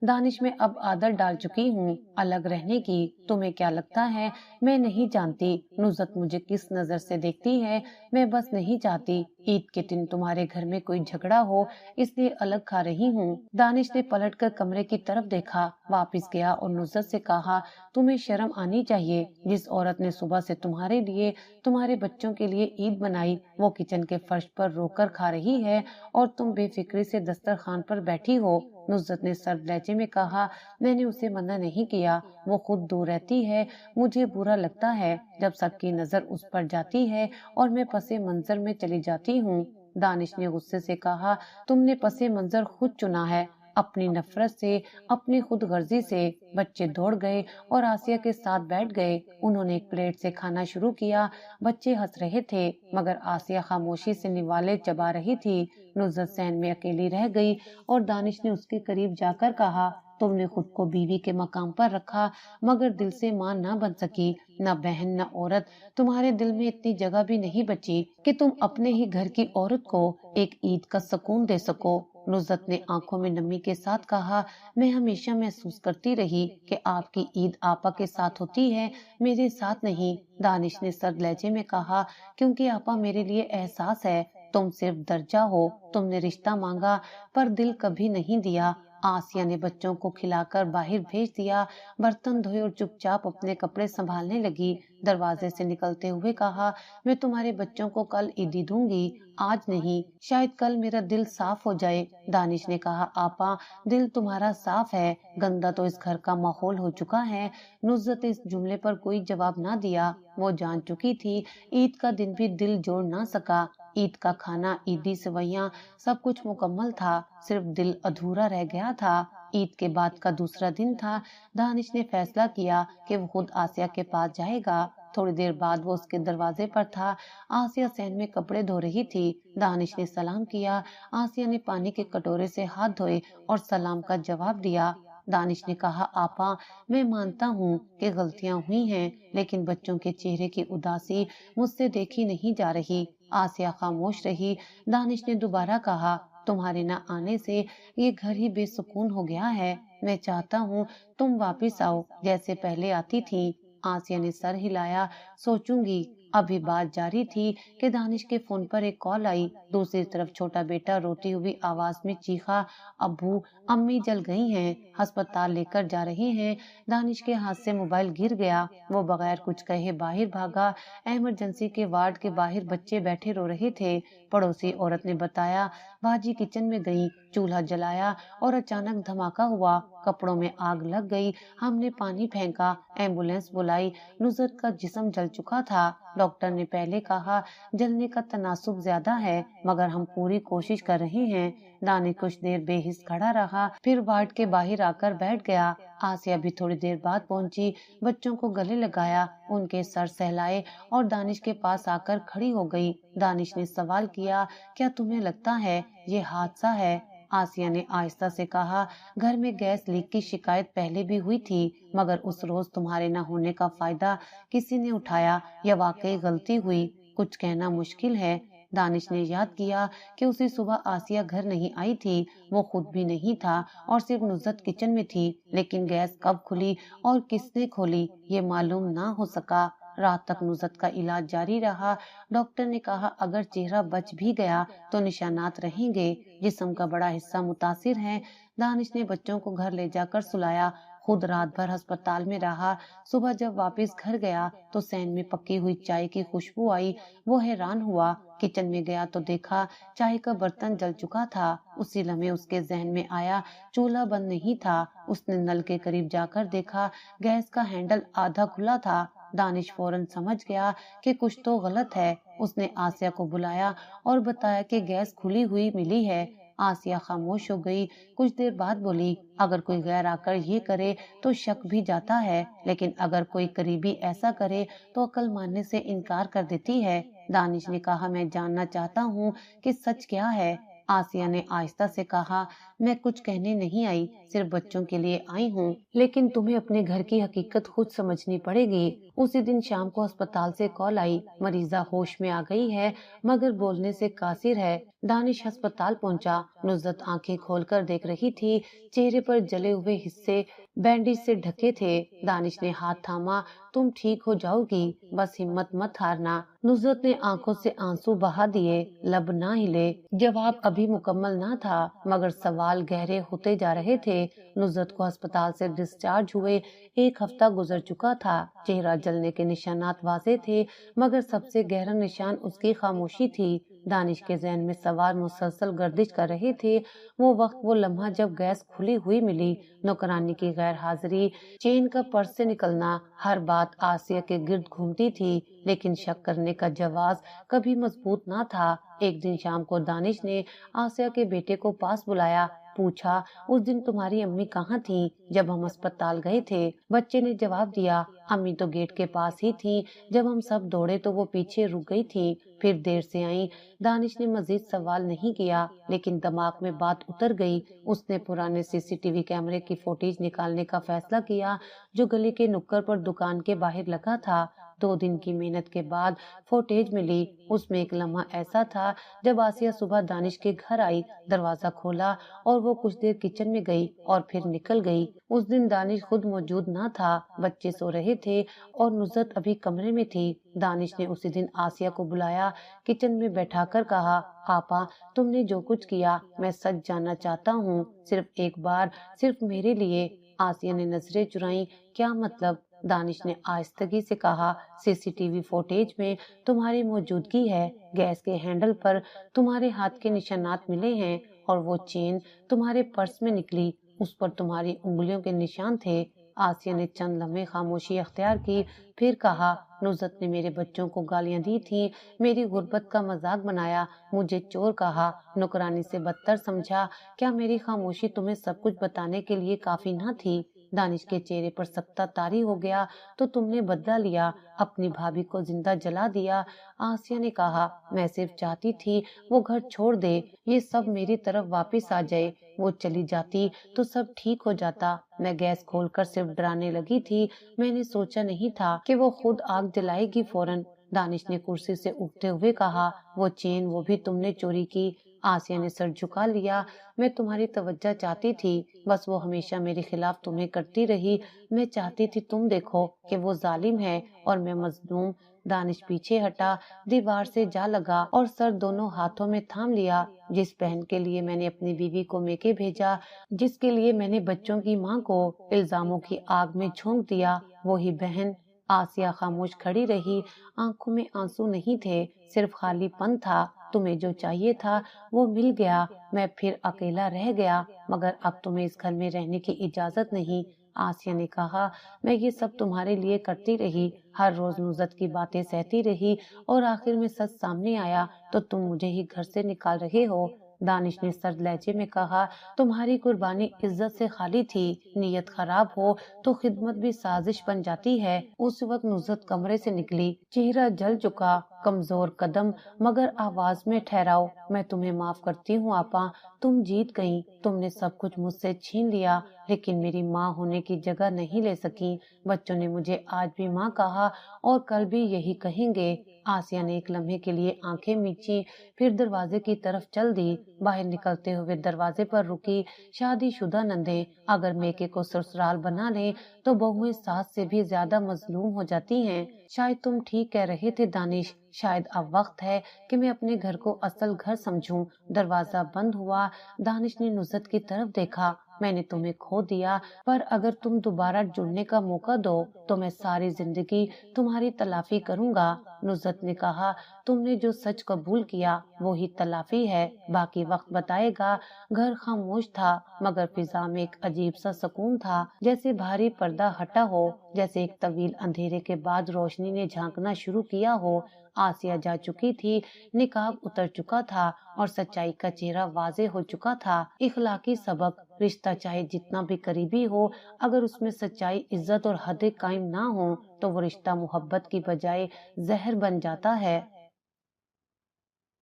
دانش میں اب عادت ڈال چکی ہوں الگ رہنے کی، تمہیں کیا لگتا ہے میں نہیں جانتی نصرت مجھے کس نظر سے دیکھتی ہے؟ میں بس نہیں چاہتی عید کے دن تمہارے گھر میں کوئی جھگڑا ہو، اس لیے الگ کھا رہی ہوں۔ دانش نے پلٹ کر کمرے کی طرف دیکھا، واپس گیا اور نصرت سے کہا، تمہیں شرم آنی چاہیے، جس عورت نے صبح سے تمہارے لیے، تمہارے بچوں کے لیے عید بنائی، وہ کچن کے فرش پر رو کر کھا رہی ہے اور تم بے فکری سے دسترخوان پر بیٹھی ہو۔ نصرت نے سرد لہجے میں کہا، میں نے اسے منع نہیں کیا، وہ خود دور رہتی ہے، مجھے برا لگتا ہے جب سب کی نظر اس پر جاتی ہے اور میں پس منظر میں چلی جاتی ہوں۔ دانش نے غصے سے کہا، تم نے پس منظر خود چنا ہے، اپنی نفرت سے، اپنی خود غرضی سے۔ بچے دوڑ گئے اور آسیہ کے ساتھ بیٹھ گئے، انہوں نے ایک پلیٹ سے کھانا شروع کیا، بچے ہنس رہے تھے مگر آسیہ خاموشی سے نوالے چبا رہی تھی۔ نصرت صحن میں اکیلی رہ گئی اور دانش نے اس کے قریب جا کر کہا، تم نے خود کو بیوی کے مقام پر رکھا مگر دل سے ماں نہ بن سکی، نہ بہن نہ عورت، تمہارے دل میں اتنی جگہ بھی نہیں بچی کہ تم اپنے ہی گھر کی عورت کو ایک عید کا سکون دے سکو۔ نصرت نے آنکھوں میں نمی کے ساتھ کہا، میں ہمیشہ محسوس کرتی رہی کہ آپ کی عید آپا کے ساتھ ہوتی ہے، میرے ساتھ نہیں۔ دانش نے سرد لہجے میں کہا، کیونکہ آپا میرے لیے احساس ہے، تم صرف درجہ ہو، تم نے رشتہ مانگا پر دل کبھی نہیں دیا۔ آسیہ نے بچوں کو کھلا کر باہر بھیج دیا، برتن دھوئے اور چپ چاپ اپنے کپڑے سنبھالنے لگی۔ دروازے سے نکلتے ہوئے کہا، میں تمہارے بچوں کو کل عیدی دوں گی، آج نہیں، شاید کل میرا دل صاف ہو جائے۔ دانش نے کہا، آپا دل تمہارا صاف ہے، گندا تو اس گھر کا ماحول ہو چکا ہے۔ نصرت اس جملے پر کوئی جواب نہ دیا، وہ جان چکی تھی عید کا دن بھی دل جوڑ نہ سکا، عید کا کھانا، عیدی سوئیاں، سب کچھ مکمل تھا، صرف دل ادھورا رہ گیا تھا۔ عید کے بعد کا دوسرا دن تھا، دانش نے فیصلہ کیا کہ وہ خود آسیہ کے پاس جائے گا۔ تھوڑی دیر بعد وہ اس کے دروازے پر تھا، آسیہ صحن میں کپڑے دھو رہی تھی، دانش نے سلام کیا، آسیہ نے پانی کے کٹورے سے ہاتھ دھوئے اور سلام کا جواب دیا۔ دانش نے کہا، آپا میں مانتا ہوں کہ غلطیاں ہوئی ہیں لیکن بچوں کے چہرے کی اداسی مجھ سے دیکھی نہیں جا رہی۔ آسیہ خاموش رہی۔ دانش نے دوبارہ کہا، तुम्हारे न आने से ये घर ही बेसुकून हो गया है। मैं चाहता हूँ तुम वापिस आओ जैसे पहले आती थी। आसिया ने सर हिलाया। सोचूंगी। अभी बात जारी थी कि दानिश के फोन पर एक कॉल आई। दूसरी तरफ छोटा बेटा रोती हुई आवाज में चीखा, अब्बू, अम्मी जल गई हैं, अस्पताल लेकर जा रहे हैं। दानिश के हाथ से मोबाइल गिर गया। वो बगैर कुछ कहे बाहर भागा। इमरजेंसी के वार्ड के बाहर बच्चे बैठे रो रहे थे। पड़ोसी औरत ने बताया, बाजी किचन में गई, चूल्हा जलाया और अचानक धमाका हुआ, कपड़ों में आग लग गई। हमने पानी फेंका, एम्बुलेंस बुलाई। नुसरत का जिस्म जल चुका था। डॉक्टर ने पहले कहा जलने का तनासुब ज्यादा है, मगर हम पूरी कोशिश कर रहे हैं। दानिश कुछ देर बेहिस खड़ा रहा, फिर वार्ड के बाहर आकर बैठ गया। आसिया भी थोड़ी देर बाद पहुंची। बच्चों को गले लगाया, उनके सर सहलाए और दानिश के पास आकर खड़ी हो गई। दानिश ने सवाल किया, क्या तुम्हें लगता है ये हादसा है? आसिया ने आहिस्ता से कहा, घर में गैस लीक की शिकायत पहले भी हुई थी, मगर उस रोज तुम्हारे न होने का फायदा किसी ने उठाया या वाकई गलती हुई, कुछ कहना मुश्किल है। दानिश ने याद किया कि उसी सुबह आसिया घर नहीं आई थी। वो खुद भी नहीं था और सिर्फ नुसरत किचन में थी, लेकिन गैस कब खुली और किसने खोली ये मालूम ना हो सका। रात तक नुसरत का इलाज जारी रहा। डॉक्टर ने कहा अगर चेहरा बच भी गया तो निशानात रहेंगे, जिस्म का बड़ा हिस्सा मुतासिर है। दानिश ने बच्चों को घर ले जाकर सुलाया, खुद रात भर अस्पताल में रहा। सुबह जब वापस घर गया तो सैन में पकी हुई चाय की खुशबू आई। वो हैरान हुआ। किचन में गया तो देखा चाय का बर्तन जल चुका था। उसी लम्हे उसके जहन में आया चूल्हा बंद नहीं था। उसने नल के करीब जाकर देखा, गैस का हैंडल आधा खुला था। दानिश फौरन समझ गया कि कुछ तो गलत है। उसने आसिया को बुलाया और बताया कि गैस खुली हुई मिली है। आसिया खामोश हो गई। कुछ देर बाद बोली, अगर कोई गैर आकर ये करे तो शक भी जाता है, लेकिन अगर कोई करीबी ऐसा करे तो अकल मानने से इनकार कर देती है। दानिश ने कहा, मैं जानना चाहता हूँ कि सच क्या है। आसिया ने आहिस्ता से कहा, मैं कुछ कहने नहीं आई, सिर्फ बच्चों के लिए आई हूँ, लेकिन तुम्हें अपने घर की हकीकत खुद समझनी पड़ेगी। उसी दिन शाम को अस्पताल से कॉल आई, मरीजा होश में आ गई है मगर बोलने से कासिर है। दानिश अस्पताल पहुंचा। नुसरत आंखें खोलकर देख रही थी। चेहरे पर जले हुए हिस्से बैंडेज से ढके थे। दानिश ने हाथ थामा, तुम ठीक हो जाओगी, बस हिम्मत मत हारना। नुसरत ने आंखों से आंसू बहा दिए, लब ना हिले। जवाब अभी मुकम्मल ना था, मगर सवाल गहरे होते जा रहे थे। नुसरत को अस्पताल से डिस्चार्ज हुए 1 हफ्ता गुजर चुका था। चेहरा जलने के निशानात वाज़ेह थे, मगर सबसे गहरा निशान उसकी खामोशी थी। दानिश के ज़हन में सवाल मुसलसल गर्दिश कर रहे थे। वो वक्त, वो लम्हा जब गैस खुली हुई मिली, नौकरानी की गैर हाजिरी, चेन का पर्स से निकलना, हर बात आसिया के गिर्द घूमती थी, लेकिन शक करने का जवाब कभी मजबूत ना था। एक दिन शाम को दानिश ने आसिया के बेटे को पास बुलाया, पूछा, उस दिन तुम्हारी अम्मी कहाँ थी जब हम अस्पताल गए थे? बच्चे ने जवाब दिया, अम्मी तो गेट के पास ही थी, जब हम सब दौड़े तो वो पीछे रुक गई थी, फिर देर से आई। दानिश ने मजीद सवाल नहीं किया, लेकिन दिमाग में बात उतर गई। उसने पुराने सीसीटीवी कैमरे की फुटेज निकालने का फैसला किया, जो गली के नुक्कड़ पर दुकान के बाहर लगा था। 2 दिन की मेहनत के बाद फुटेज मिली। उसमें एक लम्हा ऐसा था जब आसिया सुबह दानिश के घर आई, दरवाजा खोला और वो कुछ देर किचन में गई और फिर निकल गई। उस दिन दानिश खुद मौजूद ना था, बच्चे सो रहे थे और नुसरत अभी कमरे में थी। दानिश ने उसी दिन आसिया को बुलाया, किचन में बैठाकर कहा, आपा, तुमने जो कुछ किया मैं सच जानना चाहता हूँ, सिर्फ एक बार, सिर्फ मेरे लिए। आसिया ने नजरें चुराई, क्या मतलब? दानिश ने आहिस्तगी से कहा, सीसीटीवी फुटेज में तुम्हारी मौजूदगी है, गैस के हैंडल पर तुम्हारे हाथ के निशानात मिले हैं और वो चेन तुम्हारे पर्स में निकली, उस पर तुम्हारी उंगलियों के निशान थे। आसिया ने चंद लम्हे खामोशी अख्तियार की, फिर कहा, नुसरत ने मेरे बच्चों को गालियां दी थी, मेरी गुर्बत का मजाक बनाया, मुझे चोर कहा, नौकरानी से बदतर समझा। क्या मेरी खामोशी तुम्हें सब कुछ बताने के लिए काफी न थी? दानिश के चेहरे पर सख्ता तारी हो गया, तो तुमने बदला लिया, अपनी भाभी को जिंदा जला दिया। आसिया ने कहा, मैं सिर्फ चाहती थी वो घर छोड़ दे, ये सब मेरी तरफ वापस आ जाए। वो चली जाती तो सब ठीक हो जाता। मैं गैस खोलकर सिर्फ डराने लगी थी, मैंने सोचा नहीं था कि वो खुद आग जलाएगी फौरन। दानिश ने कुर्सी से उठते हुए कहा, वो चेन, वो भी तुमने चोरी की? आसिया ने सर झुका लिया। मैं तुम्हारी तवज्जो चाहती थी, बस वो हमेशा मेरे खिलाफ तुम्हें करती रही। मैं चाहती थी तुम देखो कि वो जालिम है और मैं मजलूम। दानिश पीछे हटा, दीवार से जा लगा और सर दोनों हाथों में थाम लिया। जिस बहन के लिए मैंने अपनी बीवी को मेके भेजा, जिसके लिए मैंने बच्चों की माँ को इल्जामों की आग में झोंक दिया, वही बहन। आसिया खामोश खड़ी रही, आंखों में आंसू नहीं थे, सिर्फ खालीपन था। तुम्हें जो चाहिए था वो मिल गया, मैं फिर अकेला रह गया, मगर अब तुम्हें इस घर में रहने की इजाजत नहीं। आसिया ने कहा, मैं ये सब तुम्हारे लिए करती रही, हर रोज नुज़त की बातें सहती रही, और आखिर में सच सामने आया तो तुम मुझे ही घर से निकाल रहे हो। दानिश ने सर्द लहजे में कहा, तुम्हारी कुर्बानी इज्जत से खाली थी, नीयत खराब हो तो खिदमत भी साजिश बन जाती है। उस वक्त नुज़त कमरे से निकली, चेहरा जल चुका, कमजोर कदम मगर आवाज में ठहराओ। मैं तुम्हें माफ करती हूँ आपा, तुम जीत गईं, तुमने सब कुछ मुझसे छीन लिया, लेकिन मेरी माँ होने की जगह नहीं ले सकी। बच्चों ने मुझे आज भी माँ कहा और कल भी यही कहेंगे। आसिया ने एक लम्हे के लिए आंखें मीची, फिर दरवाजे की तरफ चल दी। बाहर निकलते हुए दरवाजे पर रुकी। शादीशुदा नंदे अगर मेके को ससुराल बना ले तो बहुएं सास से भी ज्यादा मजलूम हो जाती हैं। शायद तुम ठीक कह रहे थे दानिश, शायद अब वक्त है कि मैं अपने घर को असल घर समझूं। दरवाजा बंद हुआ। दानिश ने नुज़त की तरफ देखा। मैंने तुम्हें खो दिया, पर अगर तुम दोबारा जुड़ने का मौका दो तो मैं सारी जिंदगी तुम्हारी तलाफी करूंगा। नुज़त ने कहा, तुमने जो सच कबूल किया वो ही तलाफी है, बाकी वक्त बताएगा। घर खामोश था, मगर फिजा में एक अजीब सा सुकून था, जैसे भारी पर्दा हटा हो, जैसे एक तवील अंधेरे के बाद रोशनी ने झांकना शुरू किया हो। आसिया जा चुकी थी, निकाब उतर चुका था और सच्चाई का चेहरा वाजे हो चुका था। इखलाकी सबक, रिश्ता चाहे जितना भी करीबी हो, अगर उसमें सच्चाई, इज्जत और हदें कायम ना हो तो वो रिश्ता मोहब्बत की बजाय जहर बन जाता है।